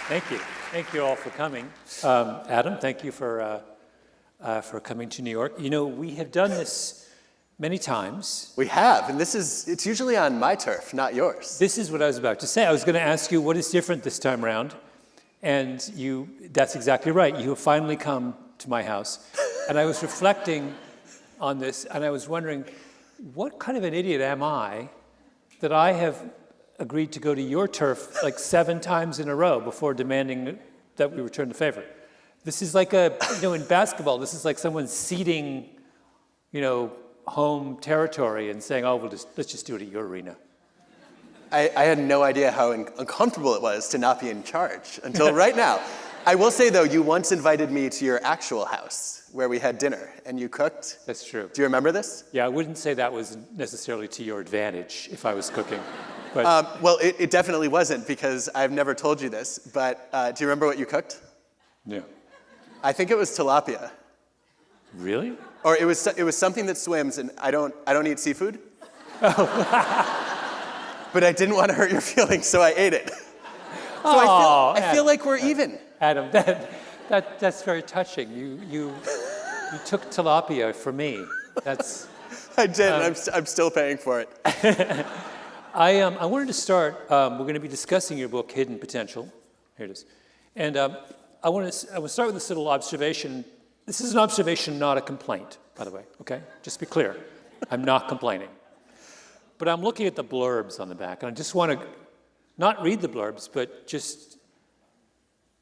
Thank you. Thank you all for coming. Adam, thank you for coming to New York. You know, we have done this many times. We have, and it's usually on my turf, not yours. This is what I was about to say. I was going to ask you what is different this time around, and that's exactly right. You have finally come to my house, and I was reflecting on this, and I was wondering, what kind of an idiot am I that I have agreed to go to your turf like 7 times in a row before demanding that we return the favor? This is like in basketball, this is like someone ceding, home territory and saying, oh, let's just do it at your arena. I had no idea how uncomfortable it was to not be in charge until right now. I will say, though, you once invited me to your actual house where we had dinner, and you cooked. That's true. Do you remember this? Yeah, I wouldn't say that was necessarily to your advantage if I was cooking. But well, it definitely wasn't, because I've never told you this, but do you remember what you cooked? No. I think it was tilapia. Really? Or it was something that swims, and I don't eat seafood. Oh. But I didn't want to hurt your feelings, so I ate it. So I feel like we're even. Adam, that's very touching. You took tilapia for me. That's. I did. I'm still paying for it. I wanted to start. We're going to be discussing your book, Hidden Potential. Here it is, and I want to start with this little observation. This is an observation, not a complaint, by the way. Okay, just to be clear, I'm not complaining. But I'm looking at the blurbs on the back, and I just want to not read the blurbs, but just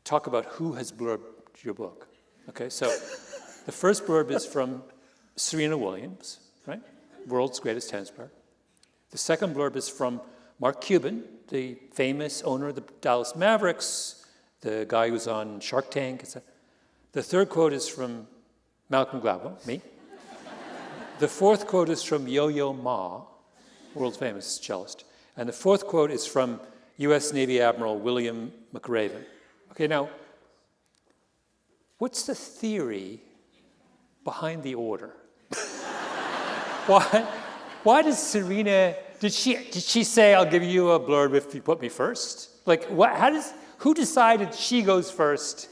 talk about who has blurbed your book. Okay, so the first blurb is from Serena Williams, right? World's greatest tennis player. The second blurb is from Mark Cuban, the famous owner of the Dallas Mavericks, the guy who's on Shark Tank, etc. The third quote is from Malcolm Gladwell, me. The fourth quote is from Yo-Yo Ma, world's famous cellist. And the fourth quote is from U.S. Navy Admiral William McRaven. Okay, now, what's the theory behind the order? Why does Serena, did she say, I'll give you a blurb if you put me first? Like, who decided she goes first?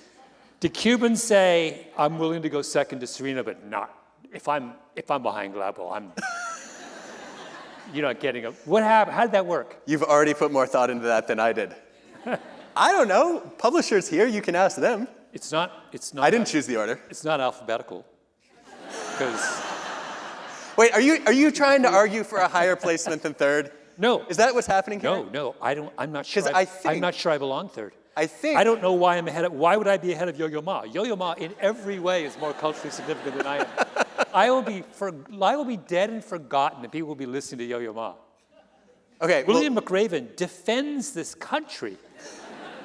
Did Cuban say, I'm willing to go second to Serena, but not, if I'm behind Gladwell, you're not getting what happened? How did that work? You've already put more thought into that than I did. I don't know. Publishers here, you can ask them. It's not. I didn't choose the order. It's not alphabetical. Because. Wait, are you trying to argue for a higher placement than third? No. Is that what's happening here? No. I'm not sure. I'm not sure I belong third. I don't know why I'm ahead of. Why would I be ahead of Yo-Yo Ma? Yo-Yo Ma, in every way, is more culturally significant than I am. I will be dead and forgotten, and people will be listening to Yo-Yo Ma. Okay. William McRaven defends this country,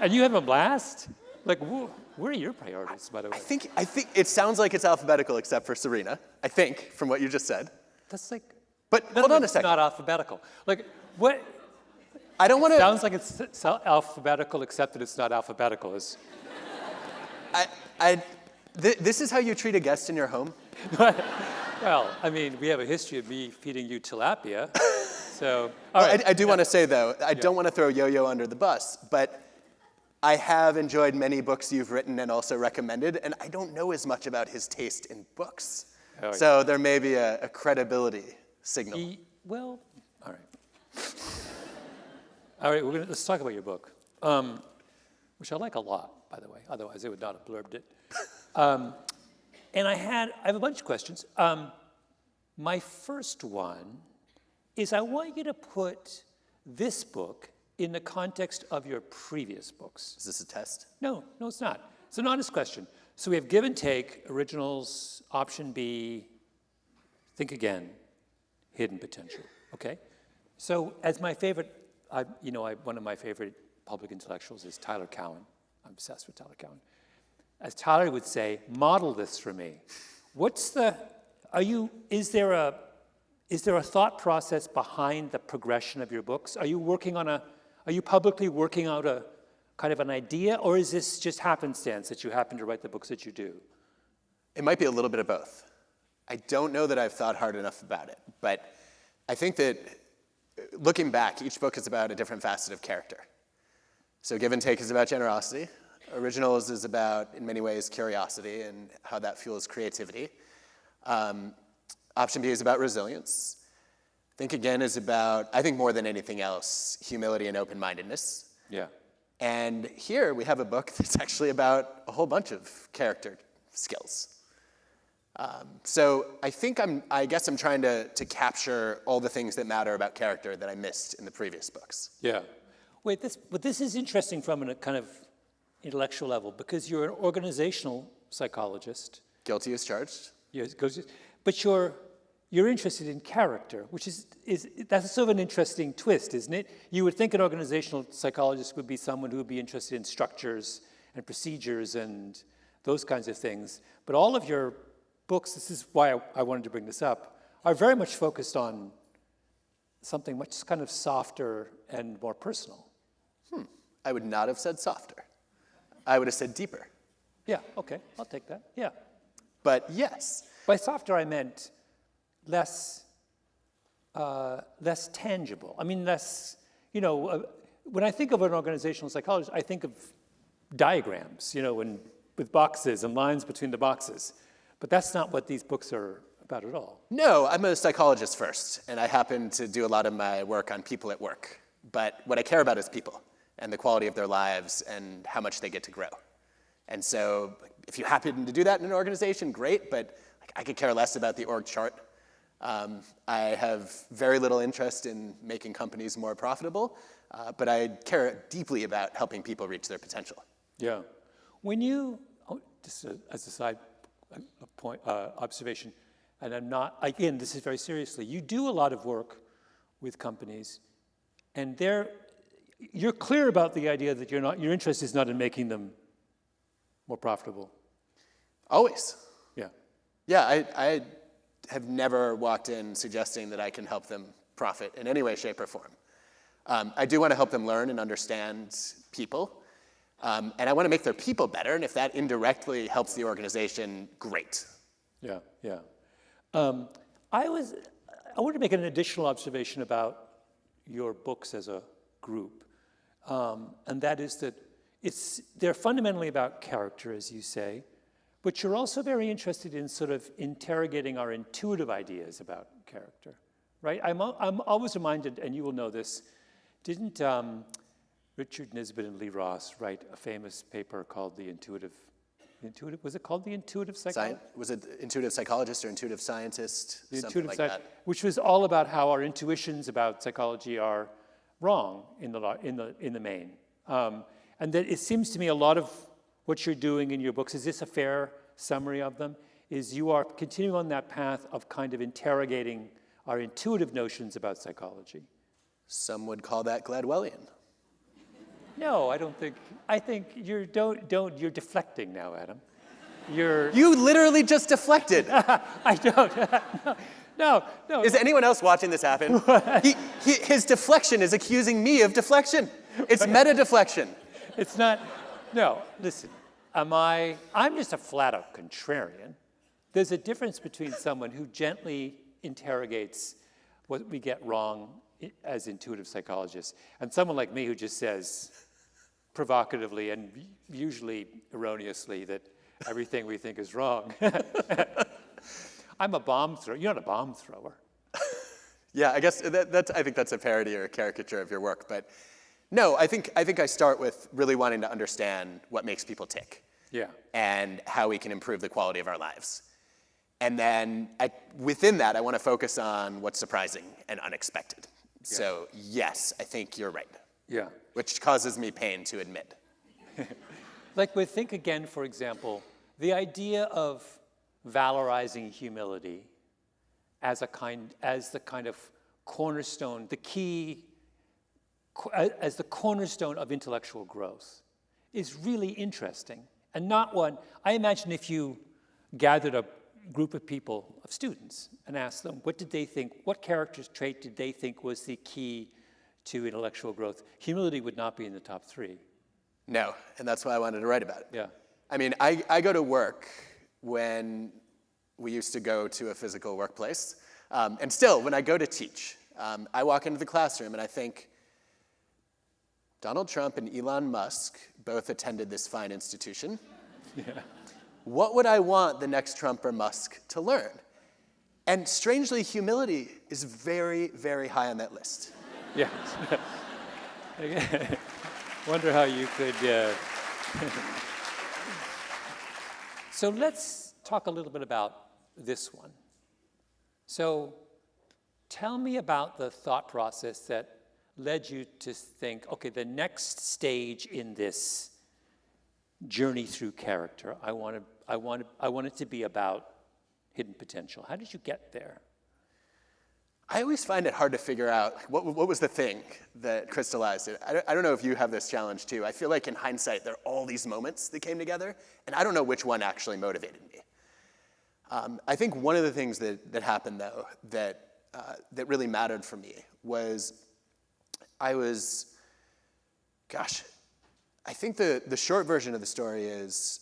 and you have a blast. Like, where are your priorities, by the way? I think it sounds like it's alphabetical, except for Serena. I think, from what you just said. That's like. But hold on a second. It's not alphabetical. Like what? I don't want to. Sounds like it's alphabetical, except that it's not alphabetical. This is how you treat a guest in your home? Well, I mean, we have a history of me feeding you tilapia. So, all right. I do want to say, though, I don't want to throw Yo-Yo under the bus, but I have enjoyed many books you've written and also recommended, and I don't know as much about his taste in books. Oh, so there may be a credibility signal. Well, all right. All right, let's talk about your book, which I like a lot, by the way. Otherwise, I would not have blurbed it. And I have a bunch of questions. My first one is I want you to put this book in the context of your previous books. Is this a test? No, it's not. It's an honest question. So we have give and take, originals, option B, think again, hidden potential, okay? So as my favorite, one of my favorite public intellectuals is Tyler Cowen. I'm obsessed with Tyler Cowen. As Tyler would say, model this for me. Is there a thought process behind the progression of your books? Are you publicly working out a kind of an idea, or is this just happenstance that you happen to write the books that you do? It might be a little bit of both. I don't know that I've thought hard enough about it, but I think that looking back, each book is about a different facet of character. So Give and Take is about generosity. Originals is about, in many ways, curiosity and how that fuels creativity. Option B is about resilience. Think Again is about, I think more than anything else, humility and open-mindedness. Yeah. And here we have a book that's actually about a whole bunch of character skills. So I guess I'm trying to capture all the things that matter about character that I missed in the previous books. Yeah. Wait, but this is interesting from a kind of intellectual level because you're an organizational psychologist. Guilty as charged. But you're interested in character, which is that's sort of an interesting twist, isn't it? You would think an organizational psychologist would be someone who would be interested in structures and procedures and those kinds of things. But all of your books, this is why I wanted to bring this up, are very much focused on something much kind of softer and more personal. I would not have said softer. I would have said deeper. Yeah, okay, I'll take that, yeah. But yes. By softer, I meant less tangible. I mean, less, when I think of an organizational psychologist, I think of diagrams, with boxes and lines between the boxes. But that's not what these books are about at all. No, I'm a psychologist first, and I happen to do a lot of my work on people at work. But what I care about is people and the quality of their lives and how much they get to grow. And so if you happen to do that in an organization, great, but I could care less about the org chart. I have very little interest in making companies more profitable, but I care deeply about helping people reach their potential. Yeah. Just as a side point, observation, and I'm not, again, this is very seriously, you do a lot of work with companies, and you're clear about the idea that your interest is not in making them more profitable. Always. Yeah. Yeah, I have never walked in suggesting that I can help them profit in any way, shape, or form. I do want to help them learn and understand people, and I want to make their people better, and if that indirectly helps the organization, great. Yeah, yeah. I want to make an additional observation about your books as a group, and that is that they're fundamentally about character, as you say, but you're also very interested in sort of interrogating our intuitive ideas about character, right? I'm always reminded, and you will know this, didn't Richard Nisbett and Lee Ross write a famous paper called was it called The Intuitive Psychologist? Was it Intuitive Psychologist or Intuitive Scientist? Something like that. Which was all about how our intuitions about psychology are wrong in the main. And that it seems to me a lot of what you're doing in your books, is this a fair summary of them, is you are continuing on that path of kind of interrogating our intuitive notions about psychology. Some would call that Gladwellian. No, I think you're deflecting now, Adam. You literally just deflected. I don't. No. Is anyone else watching this happen? His deflection is accusing me of deflection. It's meta-deflection. It's not. No, listen. I'm just a flat-out contrarian. There's a difference between someone who gently interrogates what we get wrong as intuitive psychologists and someone like me who just says provocatively and usually erroneously that everything we think is wrong. I'm a bomb thrower. You're not a bomb thrower. Yeah, I guess I think that's a parody or a caricature of your work. But no, I think I start with really wanting to understand what makes people tick. Yeah. And how we can improve the quality of our lives. And then within that, I want to focus on what's surprising and unexpected. Yeah. So yes, I think you're right. Yeah. Which causes me pain to admit. Like with Think Again, for example, the idea of valorizing humility as the kind of cornerstone, as the cornerstone of intellectual growth is really interesting. And not one, I imagine if you gathered a group of people, of students, and asked them, what did they think, what character trait did they think was the key to intellectual growth? Humility would not be in the top 3. No, and that's why I wanted to write about it. Yeah. I mean, I go to work when we used to go to a physical workplace. And still, when I go to teach, I walk into the classroom and I think, Donald Trump and Elon Musk both attended this fine institution. Yeah. What would I want the next Trump or Musk to learn? And strangely, humility is very, very high on that list. Yeah. Wonder how you could. So let's talk a little bit about this one. So tell me about the thought process that led you to think, okay, the next stage in this journey through character, I want it to be about hidden potential. How did you get there? I always find it hard to figure out what was the thing that crystallized it. I don't know if you have this challenge too. I feel like in hindsight, there are all these moments that came together, and I don't know which one actually motivated me. I think one of the things that happened, though, that really mattered for me was I think the short version of the story is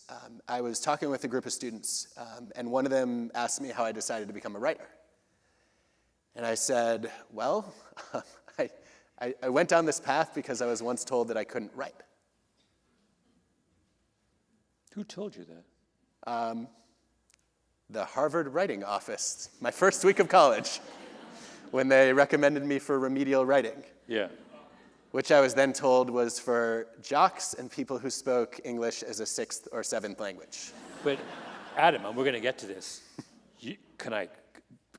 I was talking with a group of students, and one of them asked me how I decided to become a writer. And I said, well, I went down this path because I was once told that I couldn't write. Who told you that? The Harvard Writing Office, my first week of college, when they recommended me for remedial writing. Yeah. Which I was then told was for jocks and people who spoke English as a 6th or 7th language. But Adam, and we're going to get to this. Can I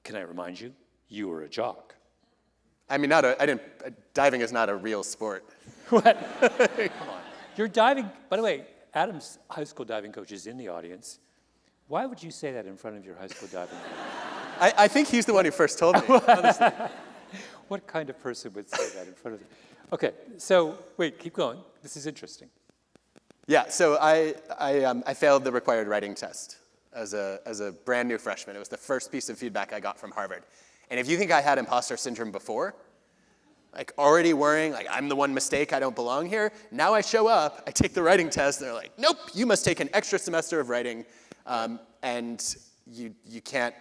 remind you? You were a jock. I mean, diving is not a real sport. What? Come on. You're diving, by the way, Adam's high school diving coach is in the audience. Why would you say that in front of your high school diving coach? I think he's the one who first told me, honestly. What kind of person would say that in front of them? Okay, so wait, keep going. This is interesting. Yeah, so I failed the required writing test as a brand new freshman. It was the first piece of feedback I got from Harvard. And if you think I had imposter syndrome before, like already worrying, like I'm the one mistake, I don't belong here, now I show up, I take the writing test, and they're like, nope, you must take an extra semester of writing, and you can't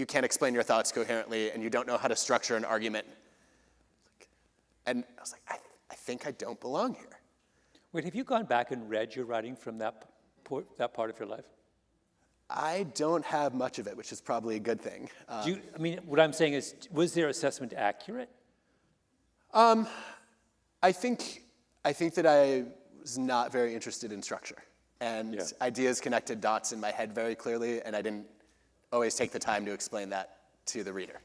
explain your thoughts coherently, and you don't know how to structure an argument. And I was like, I think I don't belong here. Wait, have you gone back and read your writing from that part of your life? I don't have much of it, which is probably a good thing. What I'm saying is, was their assessment accurate? I think that I was not very interested in structure. And ideas connected dots in my head very clearly, and I didn't always take the time to explain that to the reader.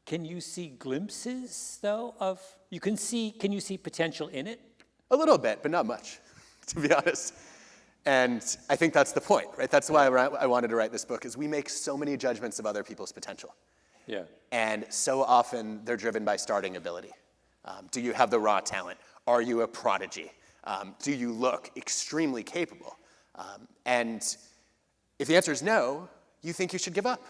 Can you see glimpses, though, can you see potential in it? A little bit, but not much, to be honest. And I think that's the point, right? That's why I wanted to write this book, is we make so many judgments of other people's potential. Yeah. And so often they're driven by starting ability. Do you have the raw talent? Are you a prodigy? Do you look extremely capable? And if the answer is no, you think you should give up.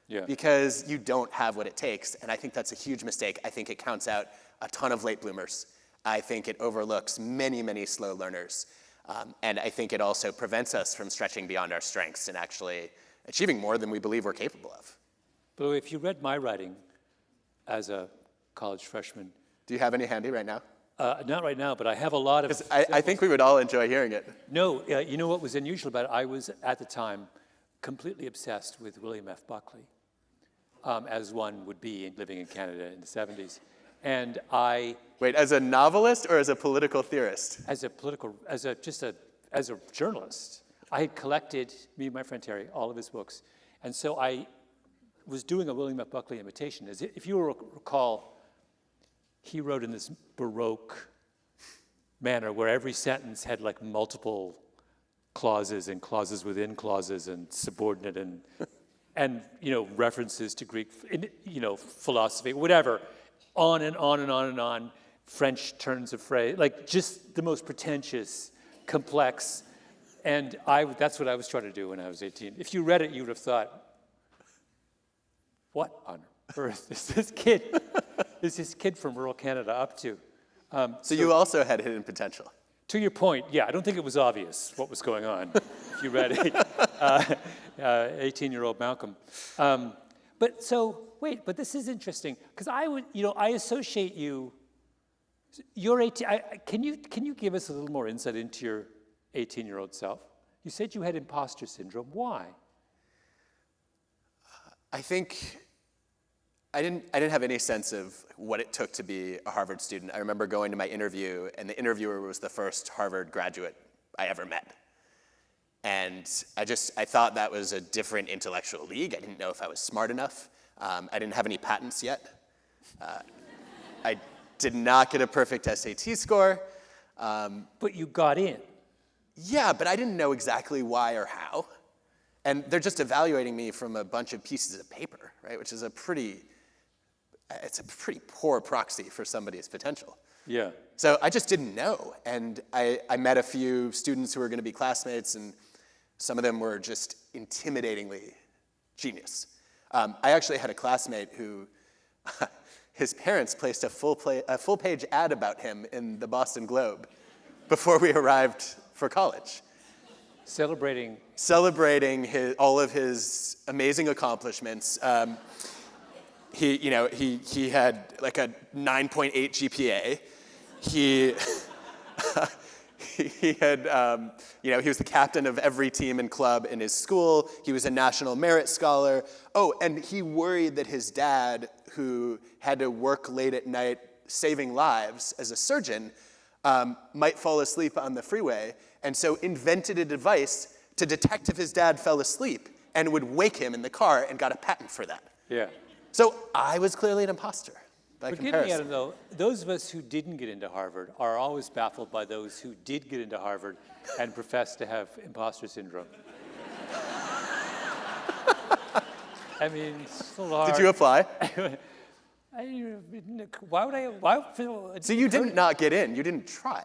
Yeah. Because you don't have what it takes. And I think that's a huge mistake. I think it counts out a ton of late bloomers. I think it overlooks many, many slow learners. And I think it also prevents us from stretching beyond our strengths and actually achieving more than we believe we're capable of. But if you read my writing as a college freshman. Do you have any handy right now? Not right now, but I have a lot of. I think we would all enjoy hearing it. No, you know what was unusual about it? I was, at the time, completely obsessed with William F. Buckley, as one would be living in Canada in the 70s. And Wait, as a novelist or as a political theorist? As a journalist, I had collected, me and my friend Terry, all of his books. And so I was doing a William F. Buckley imitation. If you recall, he wrote in this Baroque manner where every sentence had like multiple clauses and clauses within clauses and subordinate and references to Greek, philosophy, whatever. On and on and on and on, French turns of phrase, like just the most pretentious, complex, and that's what I was trying to do when I was 18. If you read it, you would have thought, what on earth is this kid from rural Canada up to? So you also had hidden potential. To your point, yeah, I don't think it was obvious what was going on if you read 18-year-old Malcolm. But this is interesting, because I associate you You're 18. Can you give us a little more insight into your 18-year-old self? You said you had imposter syndrome. Why? I think I didn't have any sense of what it took to be a Harvard student. I remember going to my interview, and the interviewer was the first Harvard graduate I ever met. And I thought that was a different intellectual league. I didn't know if I was smart enough. I didn't have any patents yet. I did not get a perfect SAT score. But you got in. Yeah, but I didn't know exactly why or how. And they're just evaluating me from a bunch of pieces of paper, right? Which is a pretty poor proxy for somebody's potential. Yeah. So I just didn't know. And I met a few students who were going to be classmates, and some of them were just intimidatingly genius. I actually had a classmate who, his parents placed a full-page ad about him in the Boston Globe before we arrived for college. Celebrating all of his amazing accomplishments. He had like a 9.8 GPA. He he was the captain of every team and club in his school. He was a National Merit Scholar. Oh, and he worried that his dad, who had to work late at night saving lives as a surgeon, might fall asleep on the freeway, and so invented a device to detect if his dad fell asleep and would wake him in the car, and got a patent for that. Yeah. So I was clearly an imposter by comparison. Forgive me, Adam, though. Those of us who didn't get into Harvard are always baffled by those who did get into Harvard and profess to have imposter syndrome. I mean, it's a little hard. Did you apply? Why would I? So you did not get in. You didn't try.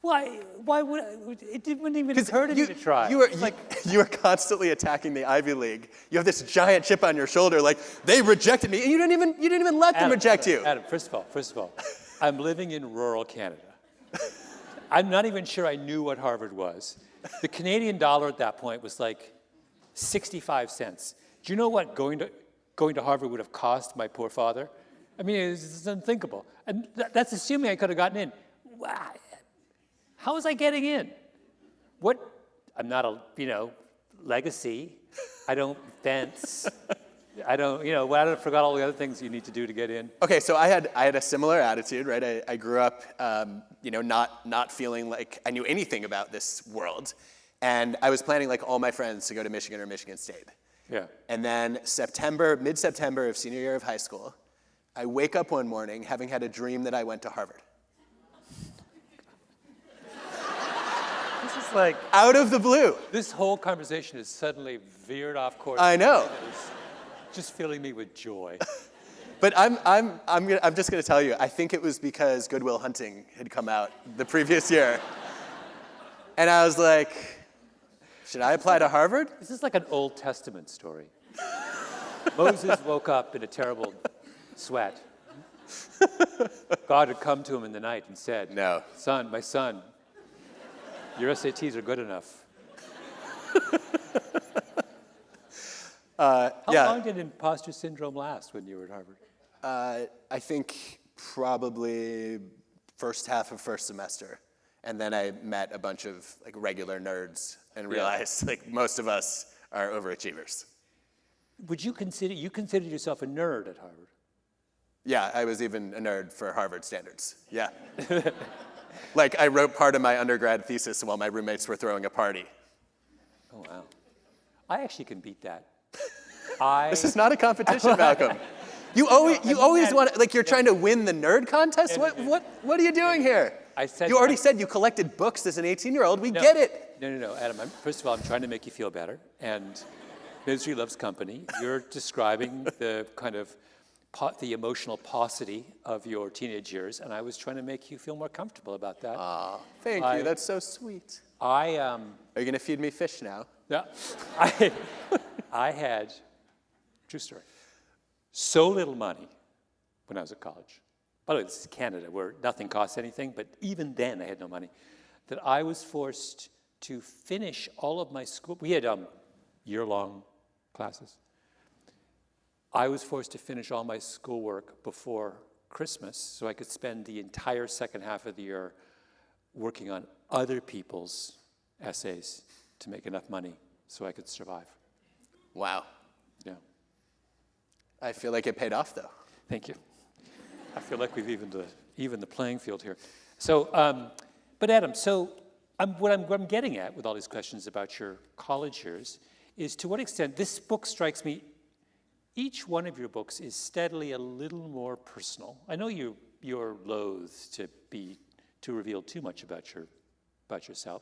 Why would it wouldn't even occur to me to try? You were constantly attacking the Ivy League. You have this giant chip on your shoulder, like they rejected me, and you didn't even let them reject you. Adam, first of all, I'm living in rural Canada. I'm not even sure I knew what Harvard was. The Canadian dollar at that point was like 65 cents. Do you know what going to Harvard would have cost my poor father? I mean, it's unthinkable. And that's assuming I could have gotten in. How was I getting in? I'm not a, legacy. I don't fence. I forgot all the other things you need to do to get in. Okay, so I had a similar attitude, right? I grew up, not feeling like I knew anything about this world. And I was planning like all my friends to go to Michigan or Michigan State. Yeah. And then mid-September of senior year of high school, I wake up one morning having had a dream that I went to Harvard. This is like out of the blue. This whole conversation has suddenly veered off course. I know. It's just filling me with joy. But I'm just going to tell you, I think it was because Good Will Hunting had come out the previous year. And I was like, should I apply to Harvard? This is like an Old Testament story. Moses woke up in a terrible sweat. God had come to him in the night and said, No. Son, my son, your SATs are good enough. How long did imposter syndrome last when you were at Harvard? I think probably first half of first semester. And then I met a bunch of like regular nerds and realized like most of us are overachievers. Would you consider yourself a nerd at Harvard? Yeah, I was even a nerd for Harvard standards. Yeah. Like I wrote part of my undergrad thesis while my roommates were throwing a party. Oh wow. I actually can beat that. This is not a competition, Malcolm. You always want to, like you're trying to win the nerd contest? What are you doing here? You already said you collected books as an 18-year-old. We get it. No, Adam. First of all, I'm trying to make you feel better. And misery loves company. You're describing the kind of the emotional paucity of your teenage years, and I was trying to make you feel more comfortable about that. Thank you. That's so sweet. Are you going to feed me fish now? Yeah. I had, true story, so little money when I was at college. By the way, this is Canada, where nothing costs anything, but even then I had no money, that I was forced to finish all of my school. We had year-long classes. I was forced to finish all my schoolwork before Christmas so I could spend the entire second half of the year working on other people's essays to make enough money so I could survive. Wow. Yeah. I feel like it paid off, though. Thank you. I feel like we've evened the playing field here. So, but Adam, so what I'm getting at with all these questions about your college years is to what extent this book strikes me, each one of your books is steadily a little more personal. I know you're loath to reveal too much about yourself,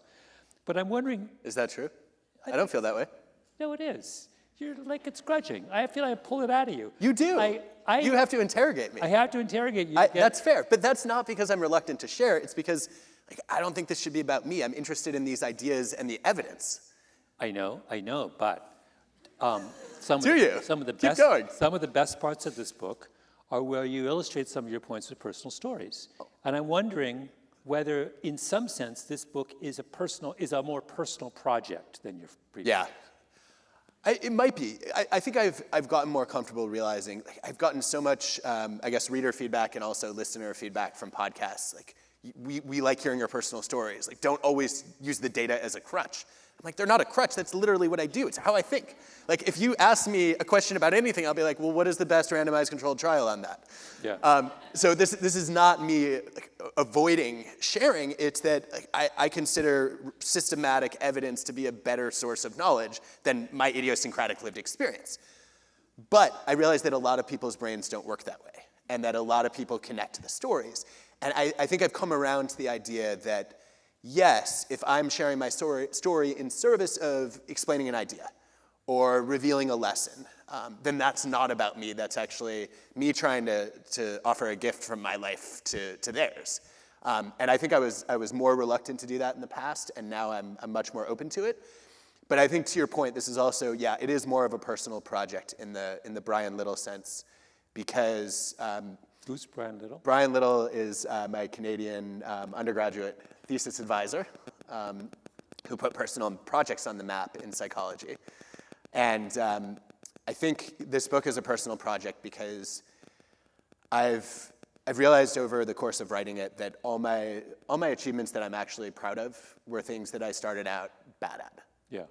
but I'm wondering. Is that true? I don't feel that way. No, it is. You're like, it's grudging. I feel like I pull it out of you. You do. You have to interrogate me. I have to interrogate you. That's fair, but that's not because I'm reluctant to share. It's because I don't think this should be about me. I'm interested in these ideas and the evidence. I know, but some of the best parts of this book are where you illustrate some of your points with personal stories. And I'm wondering whether, in some sense, this book is a more personal project than your previous. Yeah. It might be. I think I've gotten more comfortable realizing, I've gotten so much, reader feedback and also listener feedback from podcasts. We like hearing your personal stories. Don't always use the data as a crutch. I'm like, they're not a crutch. That's literally what I do. It's how I think. If you ask me a question about anything, I'll be like, well, what is the best randomized controlled trial on that? Yeah. So this is not me avoiding sharing. It's that I consider systematic evidence to be a better source of knowledge than my idiosyncratic lived experience. But I realize that a lot of people's brains don't work that way, and that a lot of people connect to the stories. And I think I've come around to the idea that, yes, if I'm sharing my story in service of explaining an idea or revealing a lesson, then that's not about me. That's actually me trying to offer a gift from my life to theirs. And I think I was more reluctant to do that in the past, and now I'm much more open to it. But I think to your point, this is also, it is more of a personal project in the Brian Little sense, because who's Brian Little? Brian Little is my Canadian undergraduate thesis advisor who put personal projects on the map in psychology. And I think this book is a personal project because I've realized over the course of writing it that all my achievements that I'm actually proud of were things that I started out bad at. Yeah.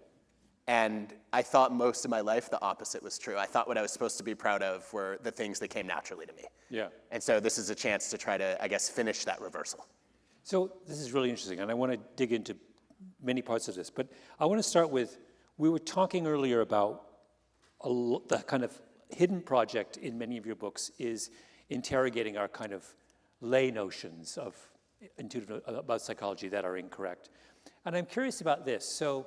And I thought most of my life the opposite was true. I thought what I was supposed to be proud of were the things that came naturally to me. Yeah. And so this is a chance to try to, finish that reversal. So this is really interesting, and I want to dig into many parts of this. But I want to start with, we were talking earlier about the kind of hidden project in many of your books is interrogating our kind of lay notions about psychology that are incorrect. And I'm curious about this. So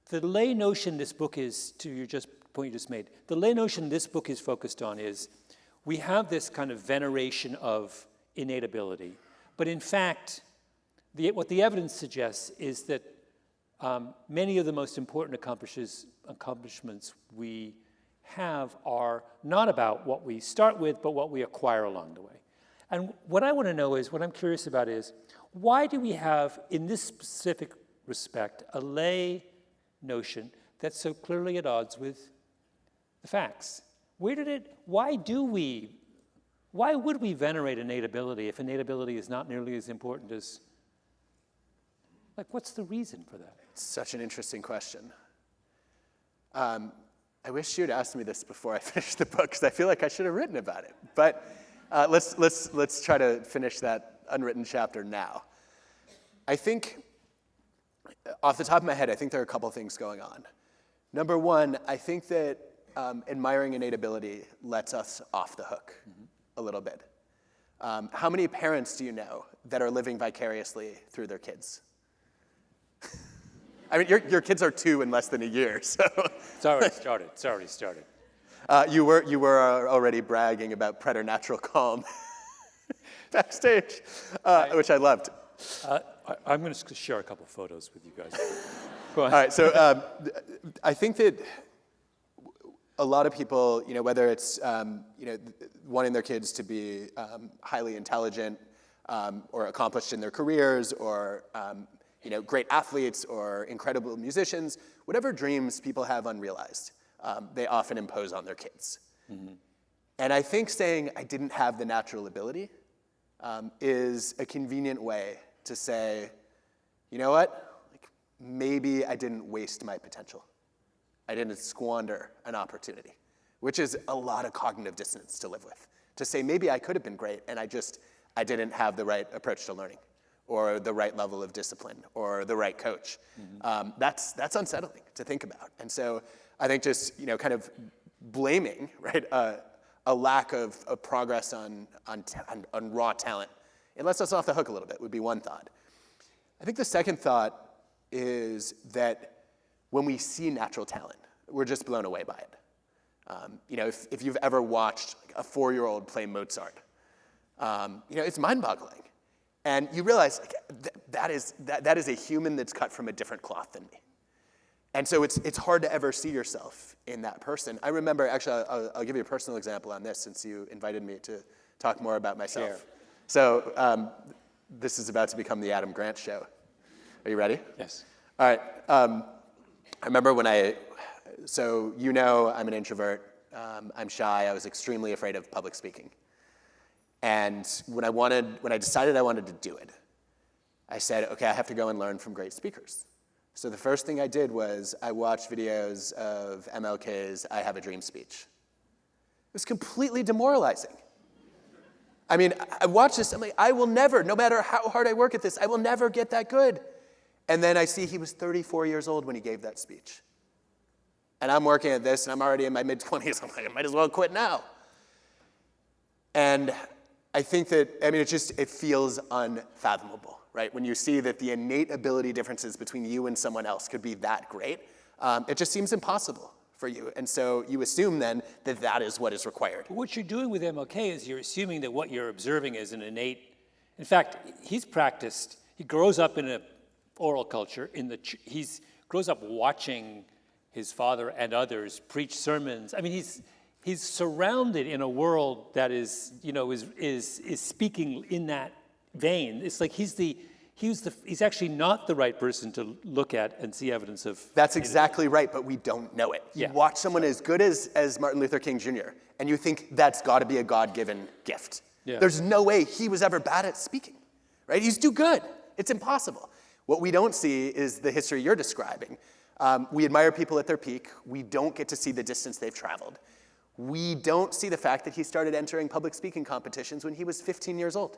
the lay notion this book is, to your point you just made, the lay notion this book is focused on is we have this kind of veneration of innate ability. But in fact, what the evidence suggests is that many of the most important accomplishments we have are not about what we start with, but what we acquire along the way. And what I want to know is, what I'm curious about is, why do we have, in this specific respect, a lay notion that's so clearly at odds with the facts? Why would we venerate innate ability if innate ability is not nearly as important as, what's the reason for that? It's such an interesting question. I wish you had asked me this before I finished the book, because I feel like I should have written about it. But let's try to finish that unwritten chapter now. I think, off the top of my head, I think there are a couple things going on. Number one, I think that admiring innate ability lets us off the hook a little bit. How many parents do you know that are living vicariously through their kids? I mean, your kids are 2 in less than a year, so. It's already started. You were already bragging about preternatural calm backstage, which I loved. I'm going to share a couple photos with you guys. Go on. All right, so I think that a lot of people, whether it's wanting their kids to be highly intelligent or accomplished in their careers, or great athletes or incredible musicians, whatever dreams people have unrealized, they often impose on their kids. Mm-hmm. And I think saying I didn't have the natural ability is a convenient way to say, you know what? Like, maybe I didn't waste my potential. I didn't squander an opportunity, which is a lot of cognitive dissonance to live with. To say maybe I could have been great and I didn't have the right approach to learning or the right level of discipline or the right coach. Mm-hmm. That's unsettling to think about. And so I think just, kind of blaming, right, a lack of progress on raw talent, it lets us off the hook a little bit, would be one thought. I think the second thought is that when we see natural talent, we're just blown away by it. If you've ever watched a 4-year-old play Mozart, it's mind-boggling. And you realize that is a human that's cut from a different cloth than me. And so it's hard to ever see yourself in that person. I remember, actually, I'll give you a personal example on this since you invited me to talk more about myself. Sure. So this is about to become the Adam Grant show. Are you ready? Yes. All right. I remember when I'm an introvert. I'm shy. I was extremely afraid of public speaking. And when I decided I wanted to do it, I said, okay, I have to go and learn from great speakers. So the first thing I did was I watched videos of MLK's I Have a Dream speech. It was completely demoralizing. I mean, I watched this, I'm like, I will never, no matter how hard I work at this, I will never get that good. And then I see he was 34 years old when he gave that speech. And I'm working at this, and I'm already in my mid-20s. I'm like, I might as well quit now. And I think that, it feels unfathomable, right? When you see that the innate ability differences between you and someone else could be that great, it just seems impossible for you. And so you assume then that that is what is required. But what you're doing with MLK is you're assuming that what you're observing is an innate, in fact, he grows up in an oral culture, grows up watching his father and others preach sermons. I mean, he's surrounded in a world that is speaking in that vein. It's like he's actually not the right person to look at and see evidence of. That's exactly right, but we don't know it. You watch someone as good as Martin Luther King Jr., and you think that's got to be a God-given gift. Yeah. There's no way he was ever bad at speaking, right? He's too good. It's impossible. What we don't see is the history you're describing. We admire people at their peak. We don't get to see the distance they've traveled. We don't see the fact that he started entering public speaking competitions when he was 15 years old,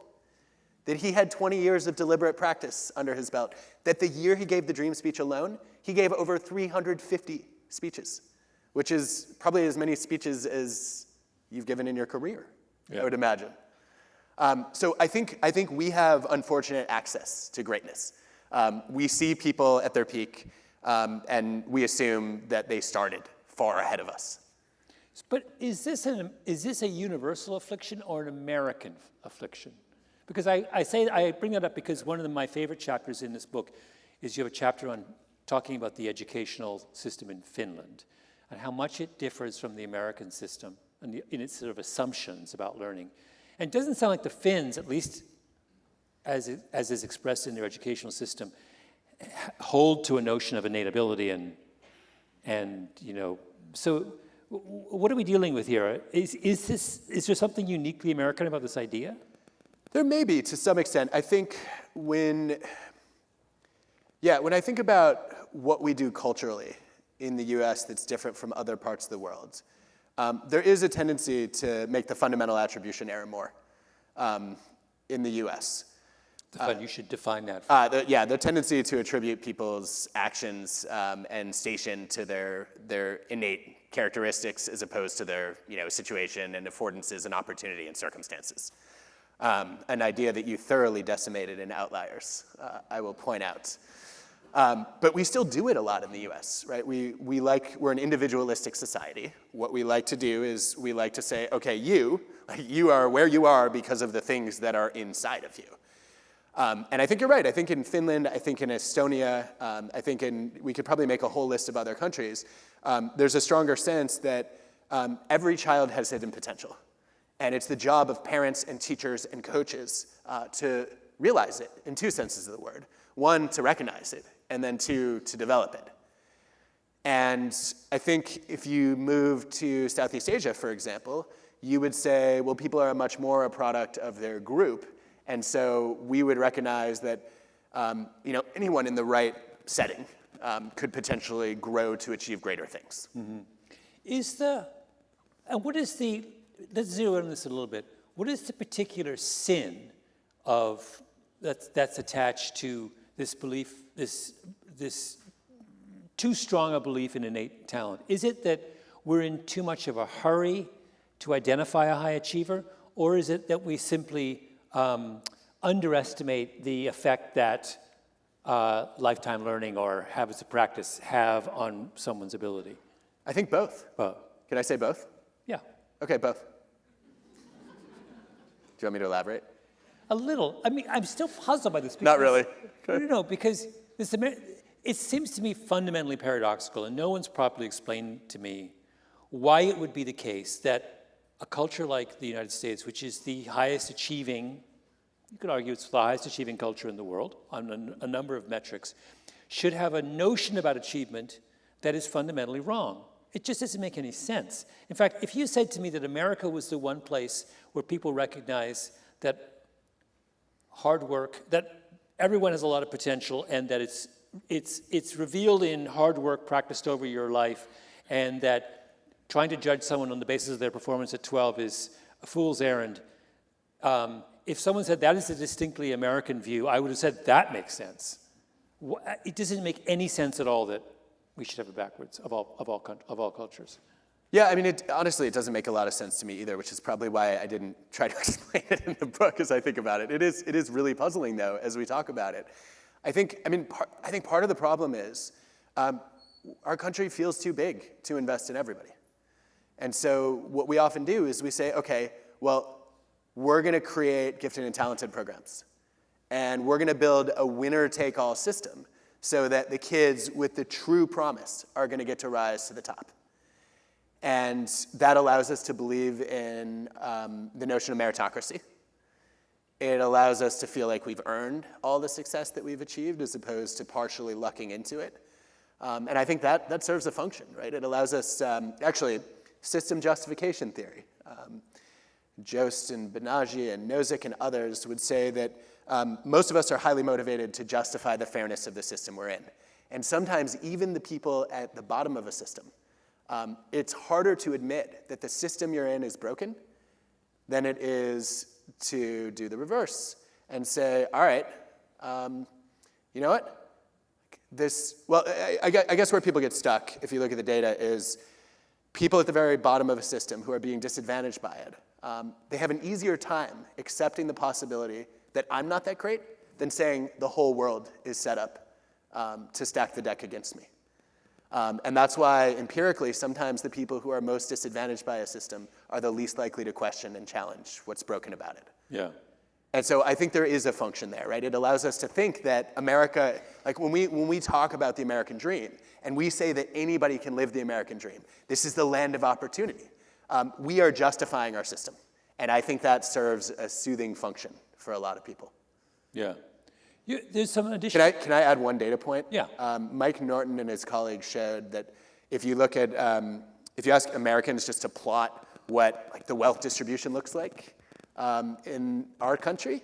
that he had 20 years of deliberate practice under his belt, that the year he gave the dream speech alone, he gave over 350 speeches, which is probably as many speeches as you've given in your career, I would imagine. So I think we have unfortunate access to greatness. We see people at their peak, and we assume that they started far ahead of us. But is this a universal affliction or an American affliction? Because I bring that up because one of my favorite chapters in this book is you have a chapter on talking about the educational system in Finland and how much it differs from the American system and in its sort of assumptions about learning. And it doesn't sound like the Finns, at least as is expressed in their educational system, hold to a notion of innate ability and so what are we dealing with here? Is there something uniquely American about this idea? There may be, to some extent. I think when I think about what we do culturally in the US that's different from other parts of the world, there is a tendency to make the fundamental attribution error more in the US. You should define that. The tendency to attribute people's actions and station to their innate characteristics as opposed to their situation and affordances and opportunity and circumstances. An idea that you thoroughly decimated in Outliers, I will point out. But we still do it a lot in the US, right? We're an individualistic society. What we like to do is we like to say, okay, you are where you are because of the things that are inside of you. And I think you're right. I think in Finland, I think in Estonia, we could probably make a whole list of other countries. There's a stronger sense that every child has hidden potential. And it's the job of parents and teachers and coaches to realize it in two senses of the word. One, to recognize it, and then two, to develop it. And I think if you move to Southeast Asia, for example, you would say, well, people are much more a product of their group. And so we would recognize that anyone in the right setting could potentially grow to achieve greater things. Mm-hmm. Let's zero in on this a little bit. What is the particular sin that's attached to this belief, this too strong a belief in innate talent? Is it that we're in too much of a hurry to identify a high achiever, or is it that we simply underestimate the effect that lifetime learning or habits of practice have on someone's ability? I think both. Both. Can I say both? Yeah. Okay, both. Do you want me to elaborate? A little. I mean, I'm still puzzled by this. Not really. No, because it seems to me fundamentally paradoxical, and no one's properly explained to me why it would be the case that a culture like the United States, which is the highest achieving, you could argue it's the highest achieving culture in the world on a number of metrics, should have a notion about achievement that is fundamentally wrong. It just doesn't make any sense. In fact, if you said to me that America was the one place where people recognize that hard work, that everyone has a lot of potential, and that it's revealed in hard work practiced over your life, and that trying to judge someone on the basis of their performance at 12 is a fool's errand. If someone said that is a distinctly American view, I would have said that makes sense. It doesn't make any sense at all that we should have it backwards of all cultures. Yeah, I mean, honestly, it doesn't make a lot of sense to me either, which is probably why I didn't try to explain it in the book as I think about it. It is really puzzling, though, as we talk about it. I think part of the problem is our country feels too big to invest in everybody. And so what we often do is we say, okay, well, we're going to create gifted and talented programs. And we're going to build a winner-take-all system so that the kids with the true promise are going to get to rise to the top. And that allows us to believe in the notion of meritocracy. It allows us to feel like we've earned all the success that we've achieved as opposed to partially lucking into it. And I think that serves a function, right? It allows us, actually, system justification theory. Jost and Banaji and Nozick and others would say that most of us are highly motivated to justify the fairness of the system we're in. And sometimes even the people at the bottom of a system, it's harder to admit that the system you're in is broken than it is to do the reverse and say, all right, you know what? I guess where people get stuck, if you look at the data, is people at the very bottom of a system who are being disadvantaged by it. They have an easier time accepting the possibility that I'm not that great than saying the whole world is set up to stack the deck against me. And that's why, empirically, sometimes the people who are most disadvantaged by a system are the least likely to question and challenge what's broken about it. Yeah. And so I think there is a function there, right? It allows us to think that America, like when we talk about the American dream, and we say that anybody can live the American dream, this is the land of opportunity, we are justifying our system. And I think that serves a soothing function for a lot of people. Yeah. There's some additional... Can I add one data point? Yeah. Mike Norton and his colleagues showed that if you look at, if you ask Americans just to plot what the wealth distribution looks like in our country,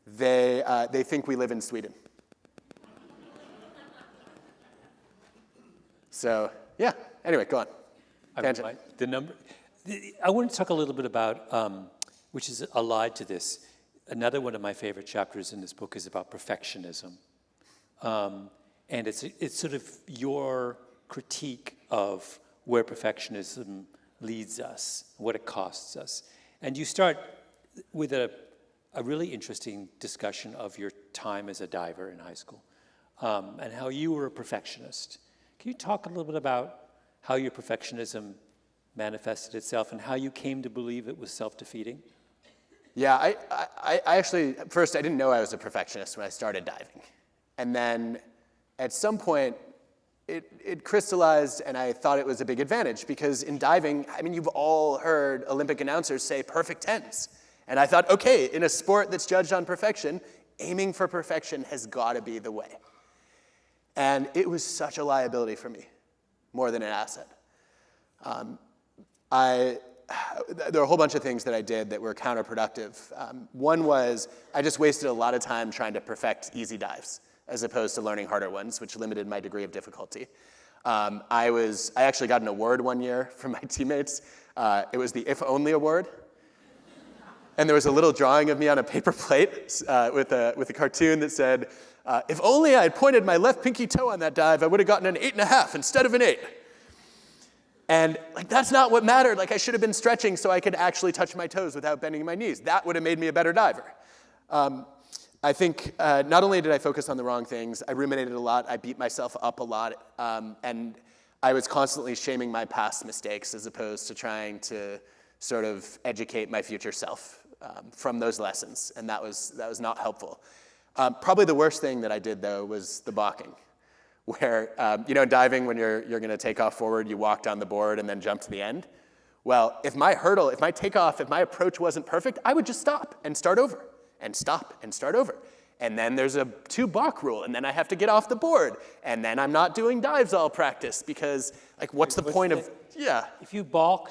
they think we live in Sweden. So yeah. Anyway, go on. Tangent. I want to talk a little bit about, which is allied to this. Another one of my favorite chapters in this book is about perfectionism. And it's sort of your critique of where perfectionism leads us, what it costs us. And you start with a really interesting discussion of your time as a diver in high school and how you were a perfectionist. Can you talk a little bit about how your perfectionism manifested itself and how you came to believe it was self-defeating? Yeah, I actually, first, I didn't know I was a perfectionist when I started diving. And then at some point, it crystallized, and I thought it was a big advantage, because in diving, I mean, you've all heard Olympic announcers say perfect 10s. And I thought, okay, in a sport that's judged on perfection, aiming for perfection has got to be the way. And it was such a liability for me, more than an asset. there are a whole bunch of things that I did that were counterproductive. One was I just wasted a lot of time trying to perfect easy dives as opposed to learning harder ones, which limited my degree of difficulty. I actually got an award one year from my teammates. It was the If Only Award. And there was a little drawing of me on a paper plate with a cartoon that said, if only I had pointed my left pinky toe on that dive, I would have gotten an 8.5 instead of an 8. And like that's not what mattered. Like I should have been stretching so I could actually touch my toes without bending my knees. That would have made me a better diver. I think not only did I focus on the wrong things, I ruminated a lot, I beat myself up a lot, and I was constantly shaming my past mistakes as opposed to trying to sort of educate my future self from those lessons, and that was not helpful. Probably the worst thing that I did, though, was the balking, where, diving, when you're going to take off forward, you walk down the board and then jump to the end. Well, if my takeoff, if my approach wasn't perfect, I would just stop and start over, and stop and start over. And then there's a 2 balk rule, and then I have to get off the board, and then I'm not doing dives all practice, because, like, what's the point of, yeah. If you balk,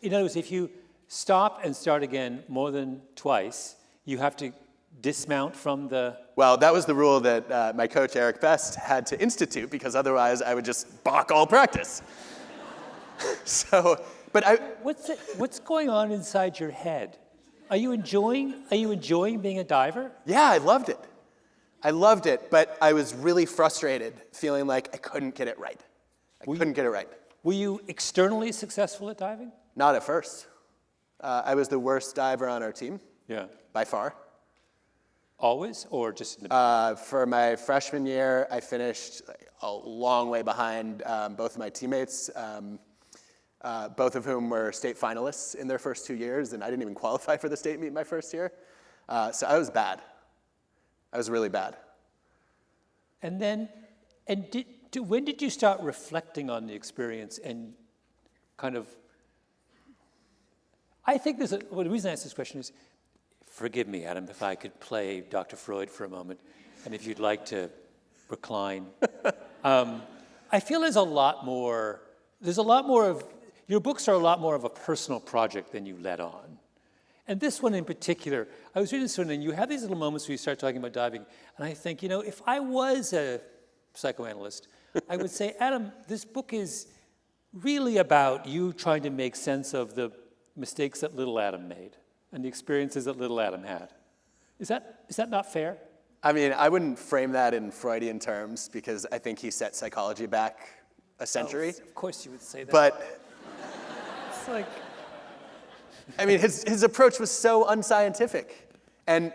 in other words, if you stop and start again more than twice, you have to dismount from the... Well, that was the rule that my coach, Eric Best, had to institute, because otherwise I would just balk all practice. What's going on inside your head? Are you enjoying being a diver? Yeah, I loved it, but I was really frustrated, feeling like I couldn't get it right. Were you externally successful at diving? Not at first. I was the worst diver on our team. Yeah. By far. Always, or just in the... For my freshman year, I finished a long way behind both of my teammates, both of whom were state finalists in their first 2 years, and I didn't even qualify for the state meet my first year. So I was bad. I was really bad. And then, when did you start reflecting on the experience and kind of... I think the reason I ask this question is, forgive me, Adam, if I could play Dr. Freud for a moment, and if you'd like to recline. I feel there's a lot more of, your books are a lot more of a personal project than you let on. And this one in particular, I was reading this one, and you have these little moments where you start talking about diving, and I think, if I was a psychoanalyst, I would say, Adam, this book is really about you trying to make sense of the mistakes that little Adam made and the experiences that little Adam had. Is that not fair? I mean, I wouldn't frame that in Freudian terms, because I think he set psychology back a century. Of course you would say that. But it's like... I mean, his approach was so unscientific. And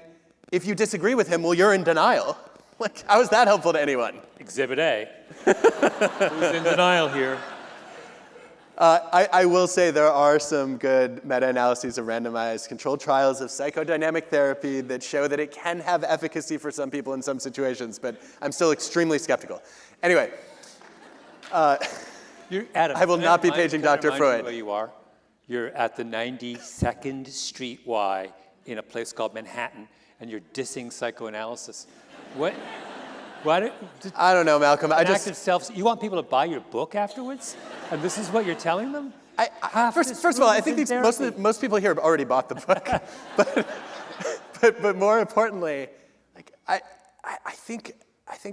if you disagree with him, well, you're in denial. Like, how is that helpful to anyone? Exhibit A. Who's in denial here? I will say there are some good meta-analyses of randomized controlled trials of psychodynamic therapy that show that it can have efficacy for some people in some situations, but I'm still extremely skeptical. Anyway, Adam, I will not be paging Dr. Freud. Where you are. You're at the 92nd Street Y in a place called Manhattan, and you're dissing psychoanalysis. What? I don't know, Malcolm. You want people to buy your book afterwards, and this is what you're telling them? First of all, I think most people here have already bought the book, but more importantly, like I think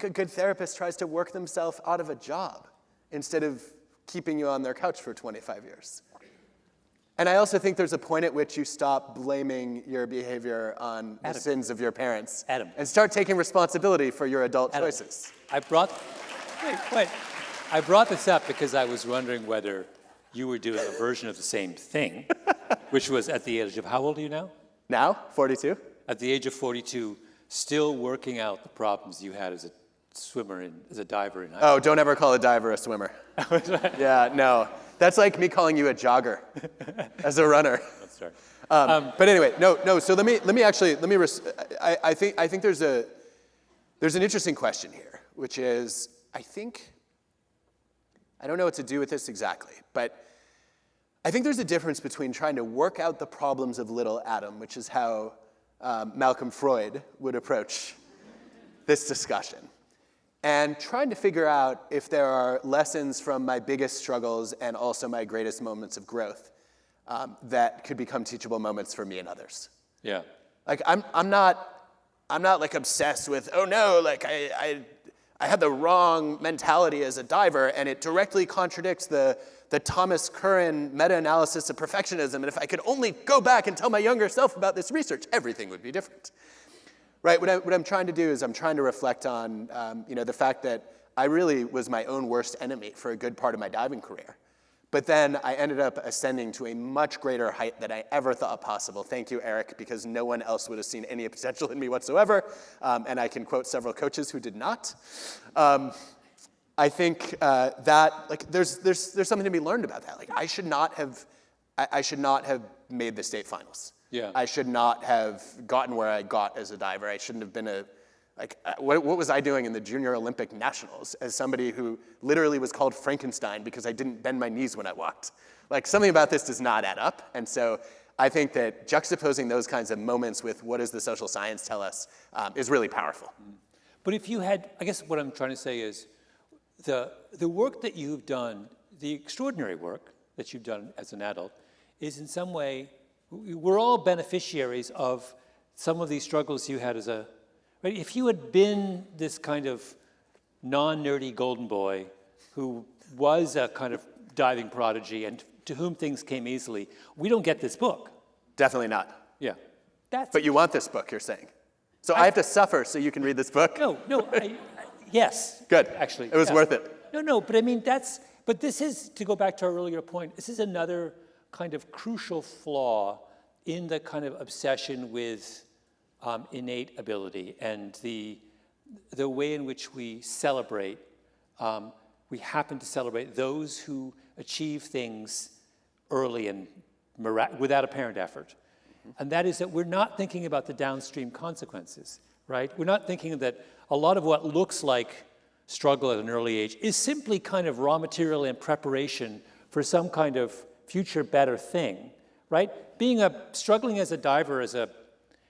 a good therapist tries to work themselves out of a job instead of keeping you on their couch for 25 years. And I also think there's a point at which you stop blaming your behavior on the sins of your parents and start taking responsibility for your adult choices. I brought this up because I was wondering whether you were doing a version of the same thing, which was at the age of, how old are you now? Now, 42. At the age of 42, still working out the problems you had as a swimmer, as a diver in high school. Oh, don't ever call a diver a swimmer. Yeah, no. That's like me calling you a jogger as a runner. That's right. But anyway, no. So I think there's an interesting question here, which is, I don't know what to do with this exactly, but I think there's a difference between trying to work out the problems of little Adam, which is how Malcolm Freud would approach this discussion, and trying to figure out if there are lessons from my biggest struggles and also my greatest moments of growth that could become teachable moments for me and others. Yeah. Like I'm not like obsessed with, oh no, like I had the wrong mentality as a diver, and it directly contradicts the Thomas Curran meta-analysis of perfectionism, and if I could only go back and tell my younger self about this research, everything would be different. Right, what I'm trying to do is I'm trying to reflect on the fact that I really was my own worst enemy for a good part of my diving career. But then I ended up ascending to a much greater height than I ever thought possible. Thank you, Eric, because no one else would have seen any potential in me whatsoever. And I can quote several coaches who did not. I think that like there's something to be learned about that. Like I should not have made the state finals. Yeah. I should not have gotten where I got as a diver. I shouldn't have been what was I doing in the Junior Olympic Nationals as somebody who literally was called Frankenstein because I didn't bend my knees when I walked? Like something about this does not add up. And so I think that juxtaposing those kinds of moments with what does the social science tell us is really powerful. But if you had, I guess what I'm trying to say is the work that you've done, the extraordinary work that you've done as an adult is in some way, we're all beneficiaries of some of these struggles you had as a, right? If you had been this kind of non-nerdy golden boy who was a kind of diving prodigy and to whom things came easily, we don't get this book. Definitely not. Yeah. But you want this book, you're saying. So I have to suffer so you can read this book? No, yes. Good. Actually. It was worth it. No, but I mean, but this is, to go back to our earlier point, this is another kind of crucial flaw in the kind of obsession with innate ability and the way in which we celebrate, we happen to celebrate those who achieve things early and without apparent effort. And that is that we're not thinking about the downstream consequences, right? We're not thinking that a lot of what looks like struggle at an early age is simply kind of raw material and preparation for some kind of future better thing, right? Struggling as a diver as a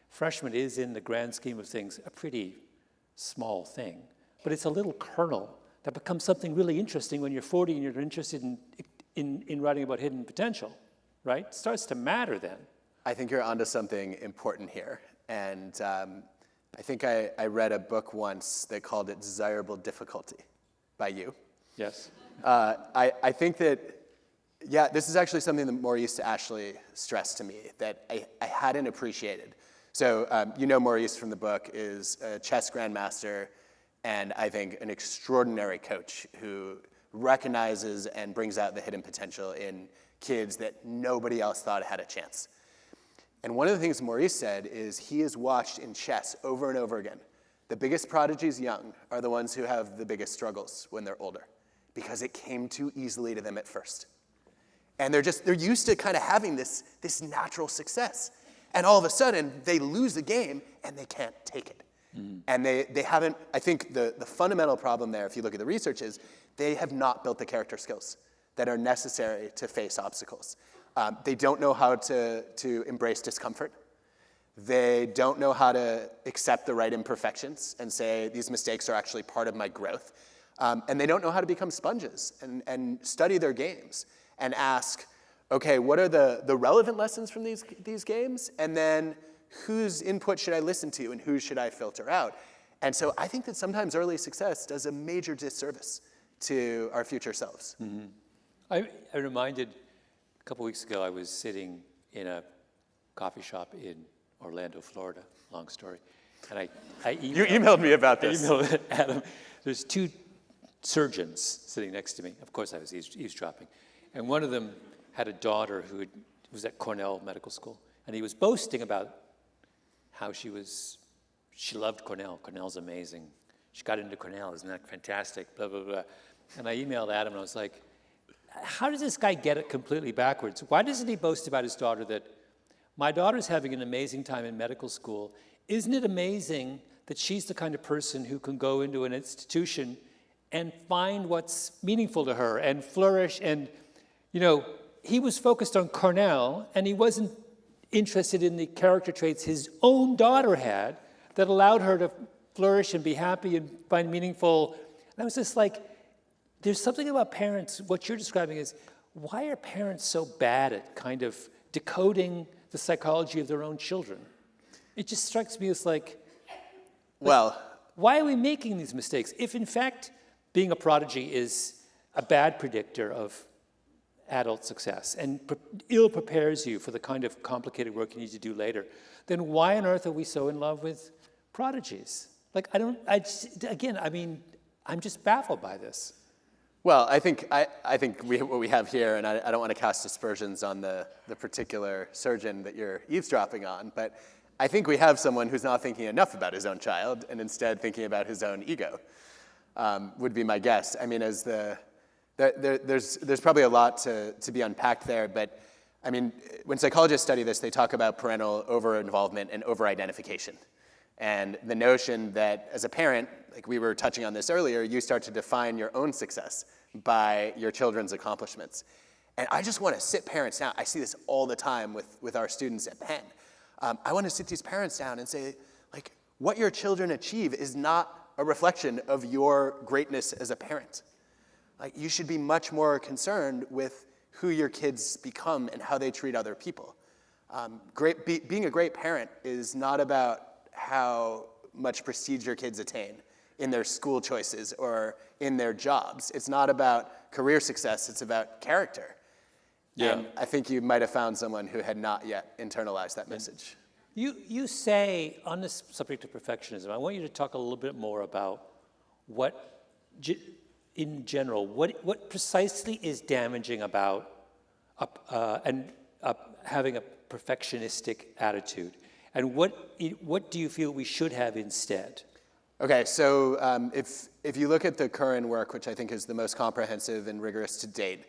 freshman is, in the grand scheme of things, a pretty small thing. But it's a little kernel that becomes something really interesting when you're 40 and you're interested in writing about hidden potential, right? It starts to matter then. I think you're onto something important here. And I think I read a book once that called it Desirable Difficulty by you. Yes. I think that, yeah, this is actually something that Maurice Ashley stressed to me that I hadn't appreciated. So Maurice from the book is a chess grandmaster and I think an extraordinary coach who recognizes and brings out the hidden potential in kids that nobody else thought had a chance. And one of the things Maurice said is he has watched in chess over and over again. The biggest prodigies young are the ones who have the biggest struggles when they're older because it came too easily to them at first. And they're used to kind of having this natural success. And all of a sudden, they lose the game and they can't take it. Mm. And they haven't, I think the fundamental problem there, if you look at the research, is they have not built the character skills that are necessary to face obstacles. They don't know how to embrace discomfort. They don't know how to accept the right imperfections and say, these mistakes are actually part of my growth. And they don't know how to become sponges and study their games and ask, okay, what are the relevant lessons from these games? And then whose input should I listen to and who should I filter out? And so I think that sometimes early success does a major disservice to our future selves. Mm-hmm. I'm reminded, a couple weeks ago, I was sitting in a coffee shop in Orlando, Florida, long story. And I emailed, you emailed me about this. I emailed Adam. There's two surgeons sitting next to me. Of course, I was eavesdropping. And one of them had a daughter who was at Cornell Medical School. And he was boasting about how she loved Cornell. Cornell's amazing. She got into Cornell, isn't that fantastic? Blah, blah, blah. And I emailed Adam and I was like, how does this guy get it completely backwards? Why doesn't he boast about his daughter that, my daughter's having an amazing time in medical school. Isn't it amazing that she's the kind of person who can go into an institution and find what's meaningful to her and flourish? And, he was focused on Cornell and he wasn't interested in the character traits his own daughter had that allowed her to flourish and be happy and find meaningful. And I was just like, there's something about parents, what you're describing is, why are parents so bad at kind of decoding the psychology of their own children? It just strikes me as like, Well, why are we making these mistakes? If in fact being a prodigy is a bad predictor of adult success and ill prepares you for the kind of complicated work you need to do later, then why on earth are we so in love with prodigies? Like, I'm just baffled by this. well, I think what we have here, and I don't want to cast aspersions on the particular surgeon that you're eavesdropping on, but I think we have someone who's not thinking enough about his own child and instead thinking about his own ego, would be my guess. I mean, there's probably a lot to be unpacked there, but I mean, when psychologists study this, they talk about parental over-involvement and over-identification. And the notion that as a parent, like we were touching on this earlier, you start to define your own success by your children's accomplishments. And I just want to sit parents down. I see this all the time with our students at Penn. I want to sit these parents down and say, like, what your children achieve is not a reflection of your greatness as a parent. Like, you should be much more concerned with who your kids become and how they treat other people. Being a great parent is not about how much prestige your kids attain in their school choices or in their jobs. It's not about career success, it's about character. Yeah. And I think you might have found someone who had not yet internalized that message. You say, on this subject of perfectionism, I want you to talk a little bit more about what, in general, what precisely is damaging about having a perfectionistic attitude, and what do you feel we should have instead? Okay, so if you look at the current work, which I think is the most comprehensive and rigorous to date,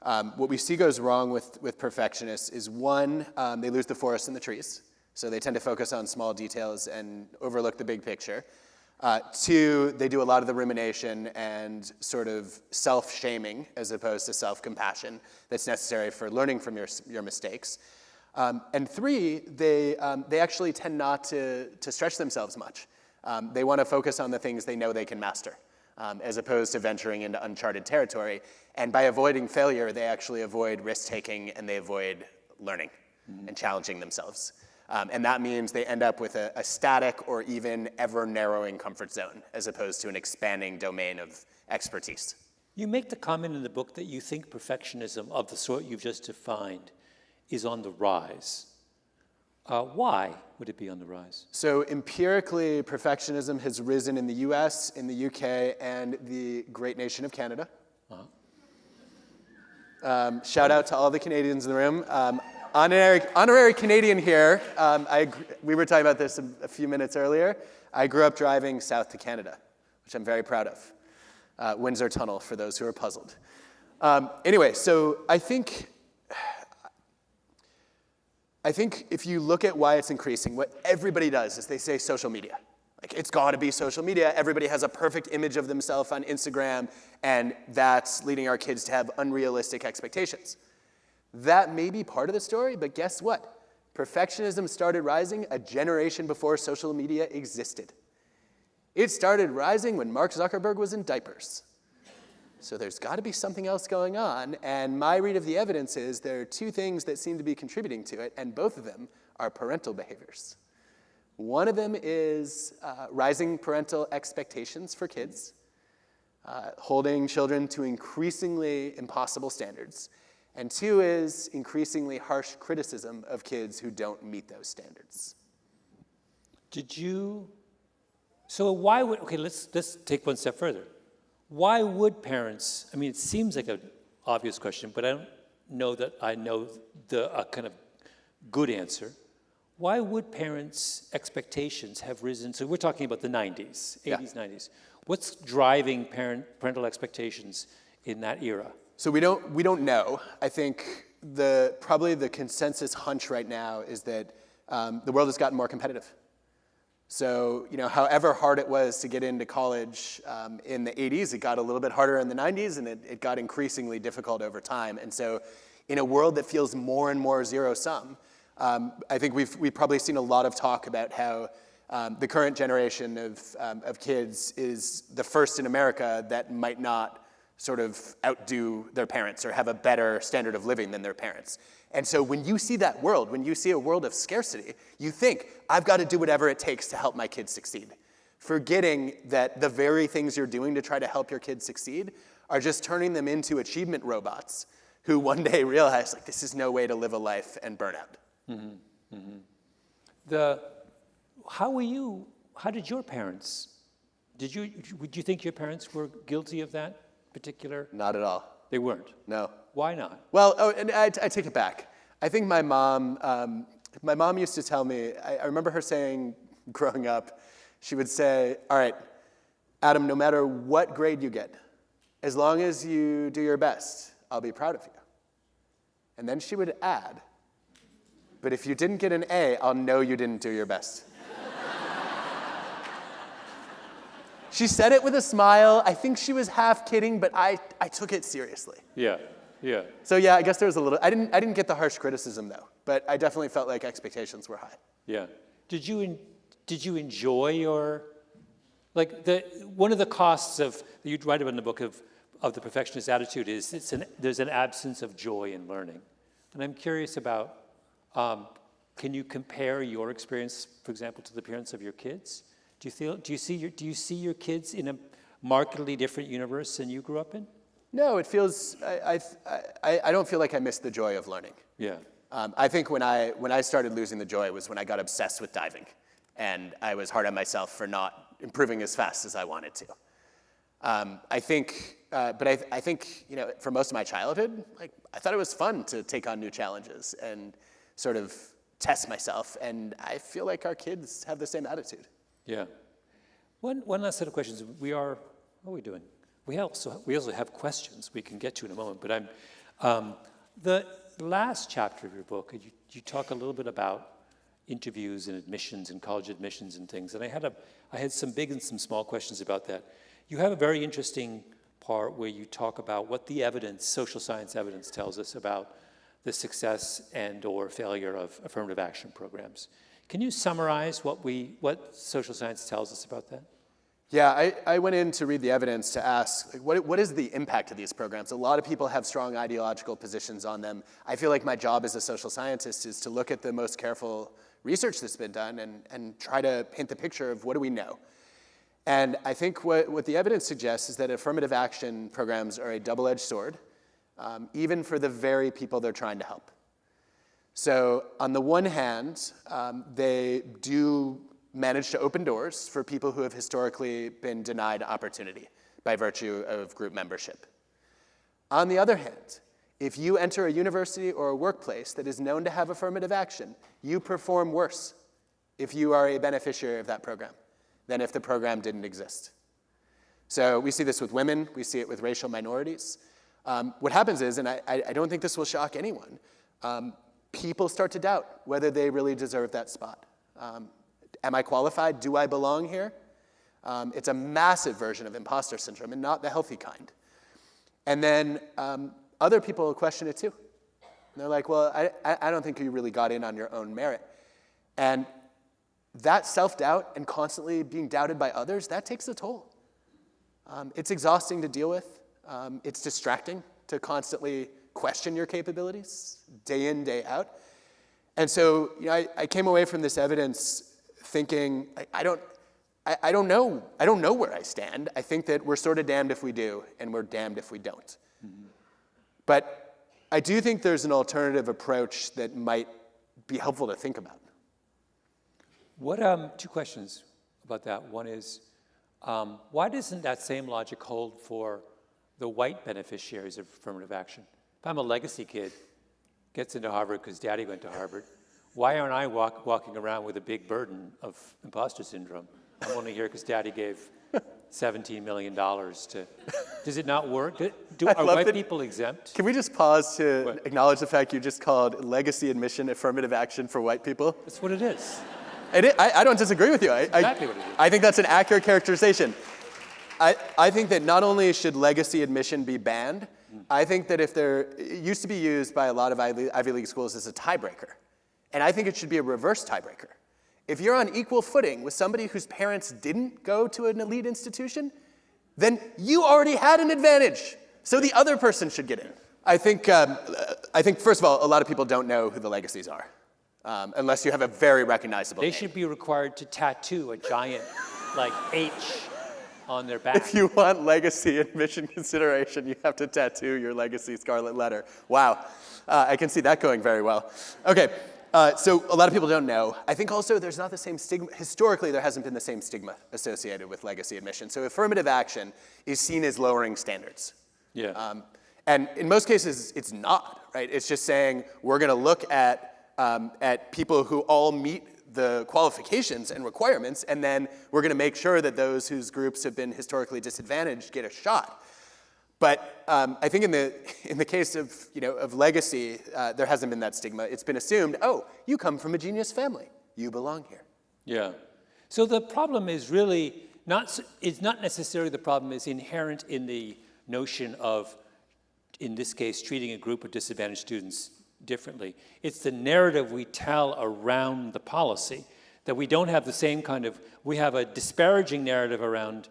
what we see goes wrong with perfectionists is, one, they lose the forest and the trees. So they tend to focus on small details and overlook the big picture. Two, they do a lot of the rumination and sort of self-shaming as opposed to self-compassion that's necessary for learning from your mistakes. And three, they actually tend not to stretch themselves much. They want to focus on the things they know they can master, as opposed to venturing into uncharted territory. And by avoiding failure, they actually avoid risk-taking and they avoid learning and challenging themselves. And that means they end up with a static or even ever-narrowing comfort zone, as opposed to an expanding domain of expertise. You make the comment in the book that you think perfectionism of the sort you've just defined is on the rise. Why would it be on the rise? So empirically, perfectionism has risen in the US, in the UK, and the great nation of Canada. Shout out to all the Canadians in the room. Honorary Canadian here. We were talking about this a few minutes earlier. I grew up driving south to Canada, which I'm very proud of. Windsor Tunnel, for those who are puzzled. Anyway, so I think if you look at why it's increasing, what everybody does is they say social media. Like, it's got to be social media. Everybody has a perfect image of themselves on Instagram, and that's leading our kids to have unrealistic expectations. That may be part of the story, but guess what? Perfectionism started rising a generation before social media existed. It started rising when Mark Zuckerberg was in diapers. So there's got to be something else going on, and my read of the evidence is there are two things that seem to be contributing to it, and both of them are parental behaviors. One of them is rising parental expectations for kids, holding children to increasingly impossible standards. And two is increasingly harsh criticism of kids who don't meet those standards. So why would, okay, let's take one step further. Why would parents, I mean, it seems like an obvious question, but I don't know that I know a kind of good answer. Why would parents' expectations have risen? So we're talking about the 90s, 80s, 90s. What's driving parental expectations in that era? So we don't know. I think probably the consensus hunch right now is that the world has gotten more competitive. So, however hard it was to get into college in the 80s, it got a little bit harder in the 90s, and it got increasingly difficult over time. And so in a world that feels more and more zero-sum, I think we've probably seen a lot of talk about how the current generation of kids is the first in America that might not sort of outdo their parents or have a better standard of living than their parents. And so when you see that world, when you see a world of scarcity, you think, I've got to do whatever it takes to help my kids succeed, forgetting that the very things you're doing to try to help your kids succeed are just turning them into achievement robots who one day realize, like, this is no way to live a life and burn out. Mm-hmm. Mm-hmm. How did your parents, would you think your parents were guilty of that particular? Not at all. They weren't? No. Why not? Well, and I take it back. I think my mom used to tell me, I remember her saying growing up, she would say, all right, Adam, no matter what grade you get, as long as you do your best, I'll be proud of you. And then she would add, but if you didn't get an A, I'll know you didn't do your best. She said it with a smile. I think she was half kidding, but I took it seriously. Yeah, yeah. So yeah, I guess there was a little, I didn't get the harsh criticism though, but I definitely felt like expectations were high. Yeah. Did you enjoy your, like one of the costs of, you write about in the book of the perfectionist attitude is there's an absence of joy in learning. And I'm curious about, can you compare your experience, for example, to the appearance of your kids? Do you see your kids in a markedly different universe than you grew up in? No, it feels, I don't feel like I missed the joy of learning. Yeah. I think when I started losing the joy was when I got obsessed with diving. And I was hard on myself for not improving as fast as I wanted to. I think, you know, for most of my childhood, like, I thought it was fun to take on new challenges and sort of test myself. And I feel like our kids have the same attitude. Yeah. One last set of questions. What are we doing? We also have questions we can get to in a moment. But the last chapter of your book, you talk a little bit about interviews and admissions and college admissions and things. And I had some big and some small questions about that. You have a very interesting part where you talk about what the evidence, social science evidence, tells us about the success and or failure of affirmative action programs. Can you summarize what social science tells us about that? Yeah, I went in to read the evidence to ask, like, what is the impact of these programs? A lot of people have strong ideological positions on them. I feel like my job as a social scientist is to look at the most careful research that's been done and try to paint the picture of what do we know. And I think what the evidence suggests is that affirmative action programs are a double-edged sword, even for the very people they're trying to help. So on the one hand, they do manage to open doors for people who have historically been denied opportunity by virtue of group membership. On the other hand, if you enter a university or a workplace that is known to have affirmative action, you perform worse if you are a beneficiary of that program than if the program didn't exist. So we see this with women, we see it with racial minorities. What happens is, and I don't think this will shock anyone, people start to doubt whether they really deserve that spot. Am I qualified? Do I belong here? It's a massive version of imposter syndrome and not the healthy kind. And then other people will question it too. And they're like, well, I don't think you really got in on your own merit. And that self-doubt and constantly being doubted by others, that takes a toll. It's exhausting to deal with. It's distracting to constantly question your capabilities day in, day out. And so, you know, I came away from this evidence thinking, I don't know where I stand. I think that we're sort of damned if we do, and we're damned if we don't. Mm-hmm. But I do think there's an alternative approach that might be helpful to think about. Two questions about that. One is, why doesn't that same logic hold for the white beneficiaries of affirmative action? If I'm a legacy kid, gets into Harvard because daddy went to Harvard, why aren't I walking around with a big burden of imposter syndrome? I'm only here because daddy gave $17 million to, does it not work? Are white people exempt? Can we just pause to acknowledge the fact you just called legacy admission affirmative action for white people? That's what it is. I don't disagree with you. Exactly what it is. I think that's an accurate characterization. I think that not only should legacy admission be banned, I think that it used to be used by a lot of Ivy League schools as a tiebreaker. And I think it should be a reverse tiebreaker. If you're on equal footing with somebody whose parents didn't go to an elite institution, then you already had an advantage So the other person should get in. I think, first of all, a lot of people don't know who the legacies are, unless you have a very recognizable They name. should be required to tattoo a giant, like, H on their back. If you want legacy admission consideration, you have to tattoo your legacy scarlet letter. Wow. I can see that going very well. Okay, so a lot of people don't know. I think also there's not the same stigma. Historically, there hasn't been the same stigma associated with legacy admission. So affirmative action is seen as lowering standards. Yeah. And in most cases, it's not, right? It's just saying we're going to look at people who all meet the qualifications and requirements, and then we're going to make sure that those whose groups have been historically disadvantaged get a shot. But I think in the case of legacy, there hasn't been that stigma. It's been assumed, oh, you come from a genius family, you belong here. Yeah. So the problem is really not necessarily the problem is inherent in the notion of, in this case, treating a group of disadvantaged students differently. It's the narrative we tell around the policy that we don't have the same kind of, we have a disparaging narrative around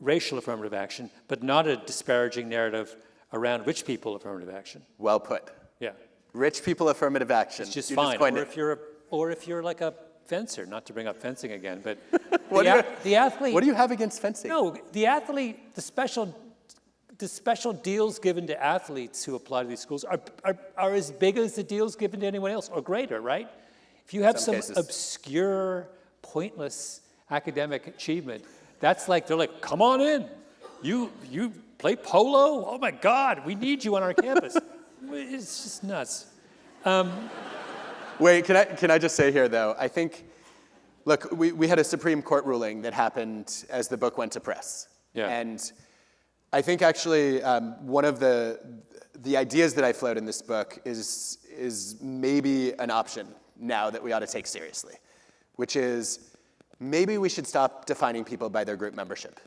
racial affirmative action, but not a disparaging narrative around rich people affirmative action. Well put. Yeah. Rich people affirmative action. It's just You fine. coined Or if you're like a fencer, not to bring up fencing again, but the athlete. What do you have against fencing? No, the athlete, the special deals given to athletes who apply to these schools are as big as the deals given to anyone else, or greater, right? If you have some obscure, pointless academic achievement, that's like, they're like, come on in. You play polo? Oh my God, we need you on our campus. It's just nuts. Wait, can I just say here, though, I think, look, we had a Supreme Court ruling that happened as the book went to press. Yeah. And I think actually one of the ideas that I float in this book is maybe an option now that we ought to take seriously, which is maybe we should stop defining people by their group membership.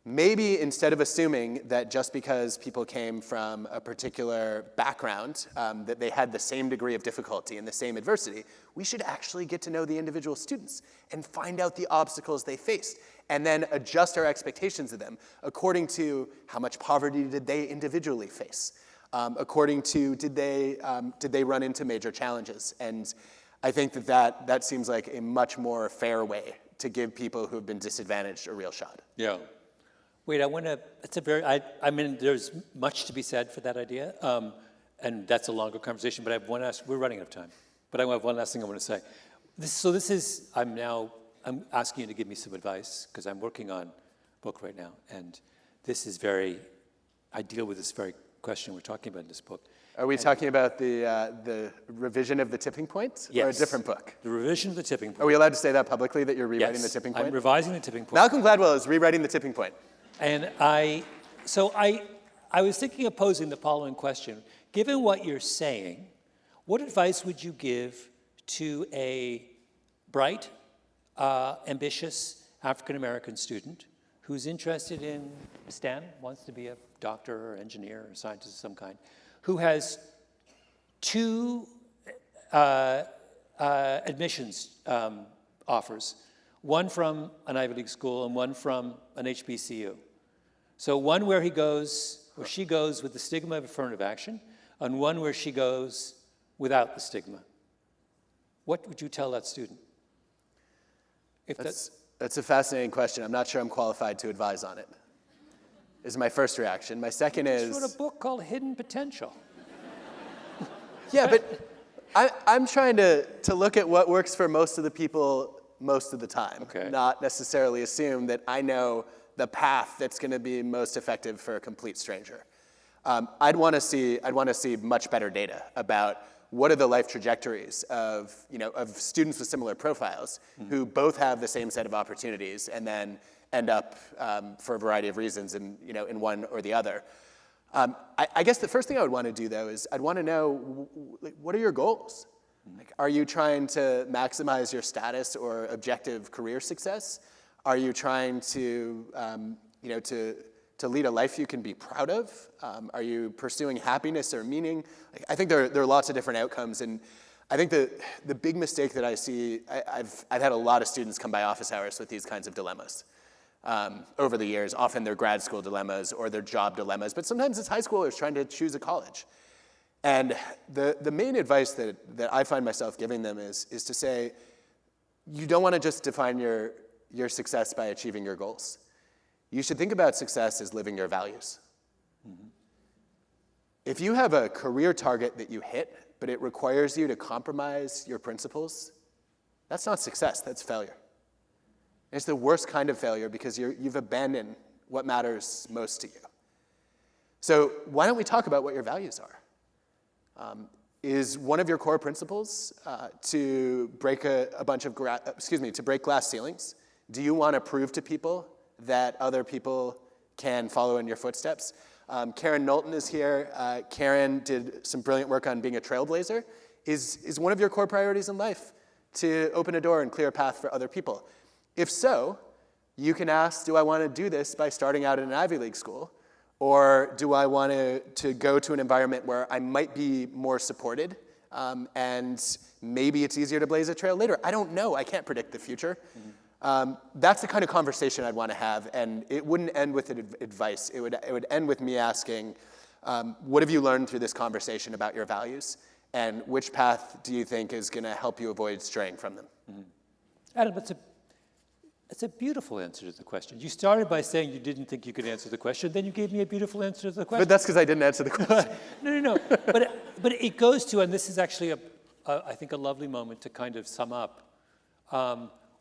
Maybe instead of assuming that just because people came from a particular background, that they had the same degree of difficulty and the same adversity, we should actually get to know the individual students and find out the obstacles they faced, and then adjust our expectations of them according to how much poverty did they individually face, according to did they run into major challenges. And I think that seems like a much more fair way to give people who have been disadvantaged a real shot. Yeah. Wait, I mean, there's much to be said for that idea, and that's a longer conversation, but I have one last, we're running out of time, but I have one last thing I want to say. I'm asking you to give me some advice, because I'm working on a book right now, and I deal with this very question we're talking about in this book. Are we talking about the revision of The Tipping Point? Yes. Or a different book? The revision of The Tipping Point. Are we allowed to say that publicly, that you're rewriting Yes, The Tipping Point? I'm revising The Tipping Point. Malcolm Gladwell is rewriting The Tipping Point. And I was thinking of posing the following question. Given what you're saying, what advice would you give to a bright, ambitious African-American student who's interested in STEM, wants to be a doctor or engineer or scientist of some kind, who has two admissions offers, one from an Ivy League school and one from an HBCU. So one where he goes, or she goes with the stigma of affirmative action, and one where she goes without the stigma. What would you tell that student? That's a fascinating question. I'm not sure I'm qualified to advise on it, is my first reaction. My second is... You wrote a book called Hidden Potential. Yeah, but I'm trying to look at what works for most of the people most of the time, not necessarily assume that I know the path that's going to be most effective for a complete stranger. I'd want to see much better data about what are the life trajectories of students with similar profiles who both have the same set of opportunities and then end up for a variety of reasons in one or the other. I guess the first thing I would want to do, though, is I'd want to know, what are your goals? Like, are you trying to maximize your status or objective career success? Are you trying to lead a life you can be proud of? Are you pursuing happiness or meaning? I think there are lots of different outcomes, and I think the big mistake that I see, I've had a lot of students come by office hours with these kinds of dilemmas. over the years. Often they're grad school dilemmas or they're job dilemmas, but sometimes it's high schoolers trying to choose a college. And the main advice that I find myself giving them is to say, you don't want to just define your success by achieving your goals. You should think about success as living your values. Mm-hmm. If you have a career target that you hit, but it requires you to compromise your principles, that's not success, that's failure. And it's the worst kind of failure because you've abandoned what matters most to you. So why don't we talk about what your values are? Is one of your core principles to break to break glass ceilings? Do you want to prove to people that other people can follow in your footsteps? Karen Knowlton is here. Karen did some brilliant work on being a trailblazer. Is one of your core priorities in life to open a door and clear a path for other people? If so, you can ask, do I want to do this by starting out in an Ivy League school? Or do I want to go to an environment where I might be more supported and maybe it's easier to blaze a trail later? I don't know. I can't predict the future. Mm-hmm. That's the kind of conversation I'd want to have, and it wouldn't end with advice. It would end with me asking, what have you learned through this conversation about your values, and which path do you think is going to help you avoid straying from them? Mm-hmm. Adam, it's a beautiful answer to the question. You started by saying you didn't think you could answer the question, then you gave me a beautiful answer to the question. But that's because I didn't answer the question. No. But it goes to, and this is actually I think a lovely moment to kind of sum up.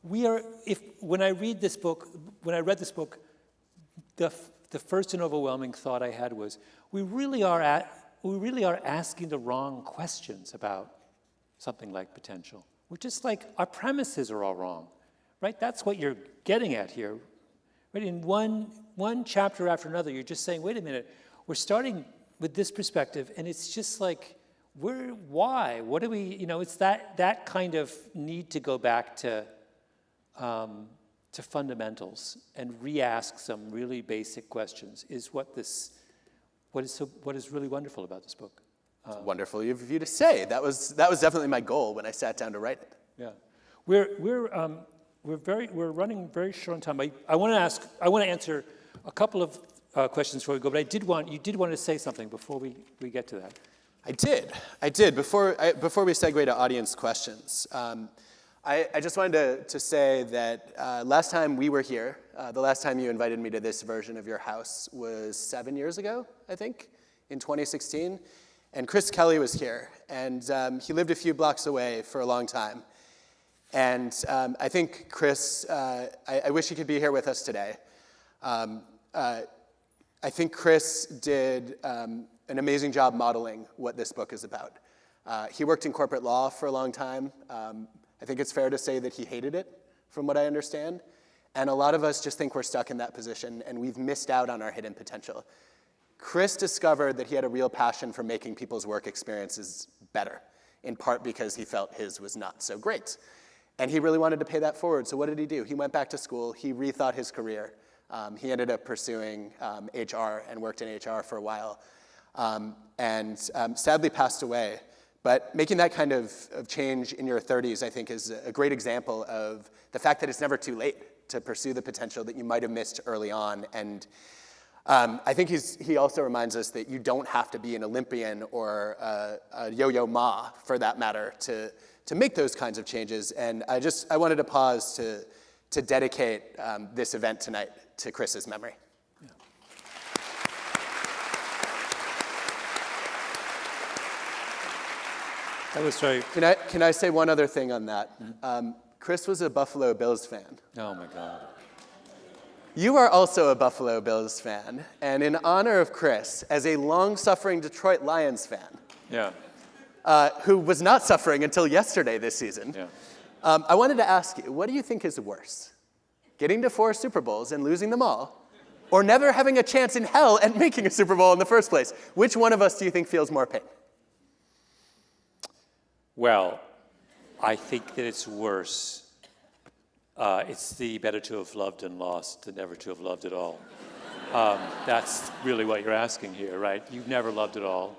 When I read this book, the first and overwhelming thought I had was, we really are asking the wrong questions about something like potential. We're just like, our premises are all wrong. Right, that's what you're getting at here. Right, in one chapter after another, you're just saying, wait a minute, we're starting with this perspective, and it's just like, why? What do we, it's that kind of need to go back to fundamentals and re-ask some really basic questions is what is really wonderful about this book. It's wonderful of you to say. That was definitely my goal when I sat down to write it. Yeah, we're running very short on time. I want to answer a couple of questions before we go, but you did want to say something before we get to that. I did. Before we segue to audience questions, I just wanted to say that last time we were here, the last time you invited me to this version of your house was 7 years ago, I think, in 2016. And Chris Kelly was here, and he lived a few blocks away for a long time. And I think Chris, I wish he could be here with us today. I think Chris did an amazing job modeling what this book is about. He worked in corporate law for a long time. I think it's fair to say that he hated it, from what I understand. And a lot of us just think we're stuck in that position, and we've missed out on our hidden potential. Chris discovered that he had a real passion for making people's work experiences better, in part because he felt his was not so great. And he really wanted to pay that forward, so what did he do? He went back to school, he rethought his career. He ended up pursuing HR and worked in HR for a while, and sadly passed away. But making that kind of change in your 30s, I think, is a great example of the fact that it's never too late to pursue the potential that you might have missed early on. And I think he also reminds us that you don't have to be an Olympian or a yo-yo ma, for that matter, to make those kinds of changes. And I wanted to pause to dedicate this event tonight to Chris's memory. Yeah. That was very... Can I say one other thing on that? Mm-hmm. Chris was a Buffalo Bills fan. Oh my God. You are also a Buffalo Bills fan, and in honor of Chris, as a long-suffering Detroit Lions fan, yeah, who was not suffering until yesterday this season, yeah. I wanted to ask you, what do you think is worse? Getting to 4 Super Bowls and losing them all, or never having a chance in hell at making a Super Bowl in the first place? Which one of us do you think feels more pain? Well, I think that it's worse. It's the better to have loved and lost than never to have loved at all. That's really what you're asking here, right? You've never loved at all.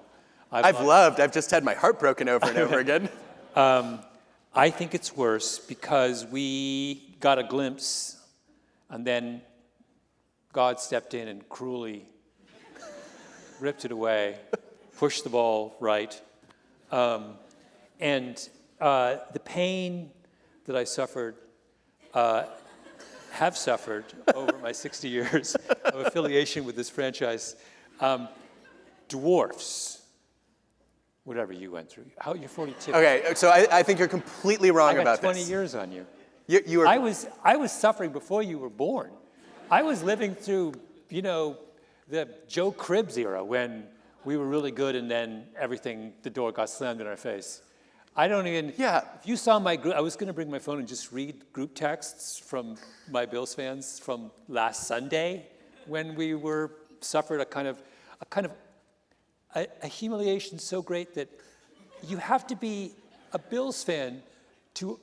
I've loved. I've just had my heart broken over and over again. I think it's worse because we got a glimpse, and then God stepped in and cruelly ripped it away, pushed the ball right. And the pain that I suffered, have suffered over my 60 years of affiliation with this franchise, dwarfs whatever you went through. You're 42. Okay, so I think you're completely wrong about this. I got 20 years on you. You were. I was suffering before you were born. I was living through, the Joe Cribbs era when we were really good and then the door got slammed in our face. I don't even. Yeah. If you saw my group, I was going to bring my phone and just read group texts from my Bills fans from last Sunday when we suffered a kind of a humiliation so great that you have to be a Bills fan to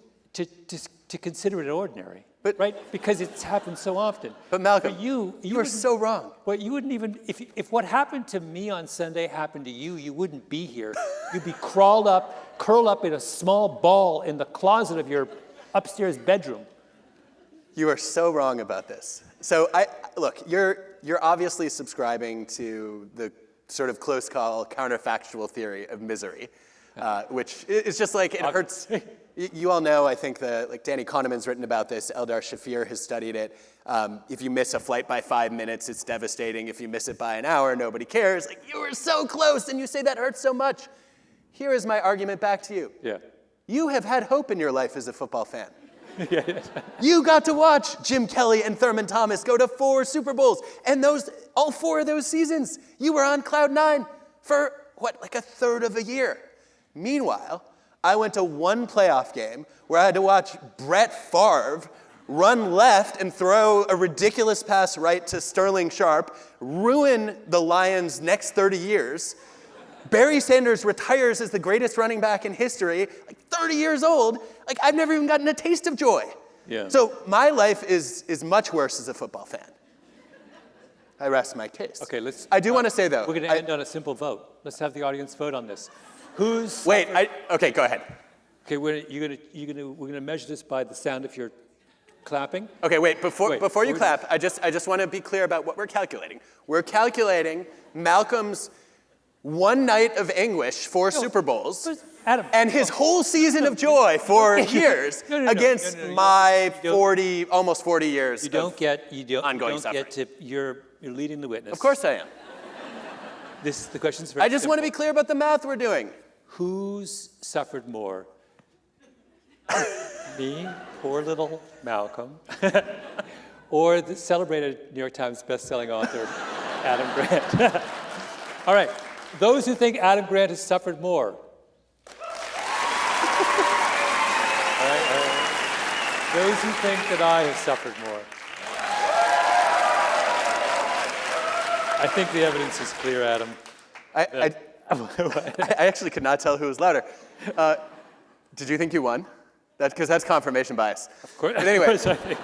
consider it ordinary, right? Because it's happened so often. But Malcolm, you are so wrong. But you wouldn't even, if what happened to me on Sunday happened to you, you wouldn't be here. You'd be curled up in a small ball in the closet of your upstairs bedroom. You are so wrong about this. So look, you're obviously subscribing to the sort of close call counterfactual theory of misery, which is just like it hurts. You all know, I think Danny Kahneman's written about this. Eldar Shafir has studied it. If you miss a flight by 5 minutes, it's devastating. If you miss it by an hour, nobody cares. Like, you were so close, and you say that hurts so much. Here is my argument back to you. Yeah. You have had hope in your life as a football fan. Yeah. You got to watch Jim Kelly and Thurman Thomas go to 4 Super Bowls. And all 4 of those seasons, you were on cloud 9 for, like a third of a year. Meanwhile, I went to 1 playoff game where I had to watch Brett Favre run left and throw a ridiculous pass right to Sterling Sharp, ruin the Lions' next 30 years. Barry Sanders retires as the greatest running back in history, 30 years old. I've never even gotten a taste of joy. Yeah. So my life is much worse as a football fan. I rest my case. Okay, I do want to say, though. We're going to end on a simple vote. Let's have the audience vote on this. Okay, go ahead. Okay, we're going to measure this by the sound of your clapping. Okay, wait, before you clap, I just want to be clear about what we're calculating. We're calculating Malcolm's 1 night of anguish, 4 Super Bowls, Adam, and his whole season of joy for years against my almost 40 years ongoing suffering. You're leading the witness. Of course I am. The question's very I just want to be clear about the math we're doing. Who's suffered more? Me, poor little Malcolm, or the celebrated New York Times-bestselling author, Adam Grant? All right, those who think Adam Grant has suffered more. All right. Those who think that I have suffered more. I think the evidence is clear, Adam. I actually could not tell who was louder. Did you think you won? Because that's confirmation bias. Of course. But anyway, of course I think.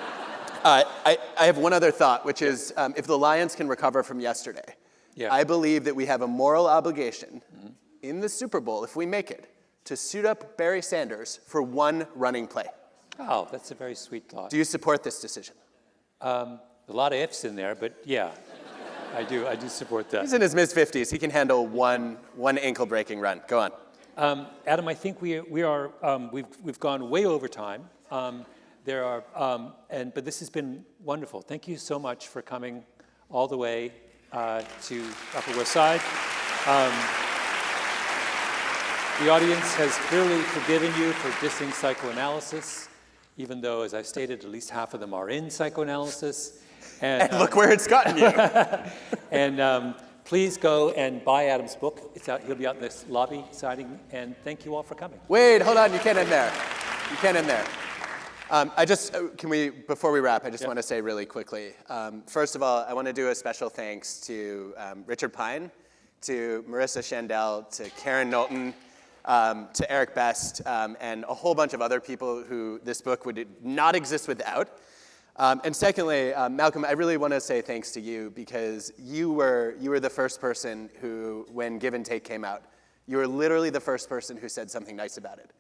I have one other thought, which is if the Lions can recover from yesterday, I believe that we have a moral obligation in the Super Bowl, if we make it, to suit up Barry Sanders for 1 running play. Oh, that's a very sweet thought. Do you support this decision? A lot of ifs in there, but yeah, I do support that. He's in his mid-50s. He can handle one ankle-breaking run. Go on. Adam, I think we've gone way over time. But this has been wonderful. Thank you so much for coming all the way to Upper West Side. The audience has clearly forgiven you for dissing psychoanalysis, even though, as I stated, at least half of them are in psychoanalysis. And look where it's gotten you. And please go and buy Adam's book. It's out. He'll be out in this lobby signing. And thank you all for coming. Wait, hold on. You can't end there. You can't end there. Before we wrap, I just want to say really quickly. First of all, I want to do a special thanks to Richard Pine, to Marissa Shandell, to Karen Knowlton, to Eric Best, and a whole bunch of other people who this book would not exist without. And secondly, Malcolm, I really want to say thanks to you because you were the first person who, when Give and Take came out, you were literally the first person who said something nice about it.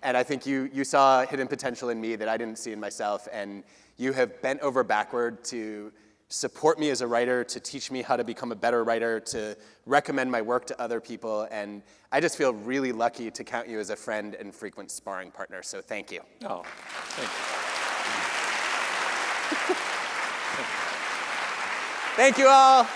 And I think you saw hidden potential in me that I didn't see in myself, and you have bent over backward to support me as a writer, to teach me how to become a better writer, to recommend my work to other people. And I just feel really lucky to count you as a friend and frequent sparring partner. So thank you. Oh, thank you. Thank you all.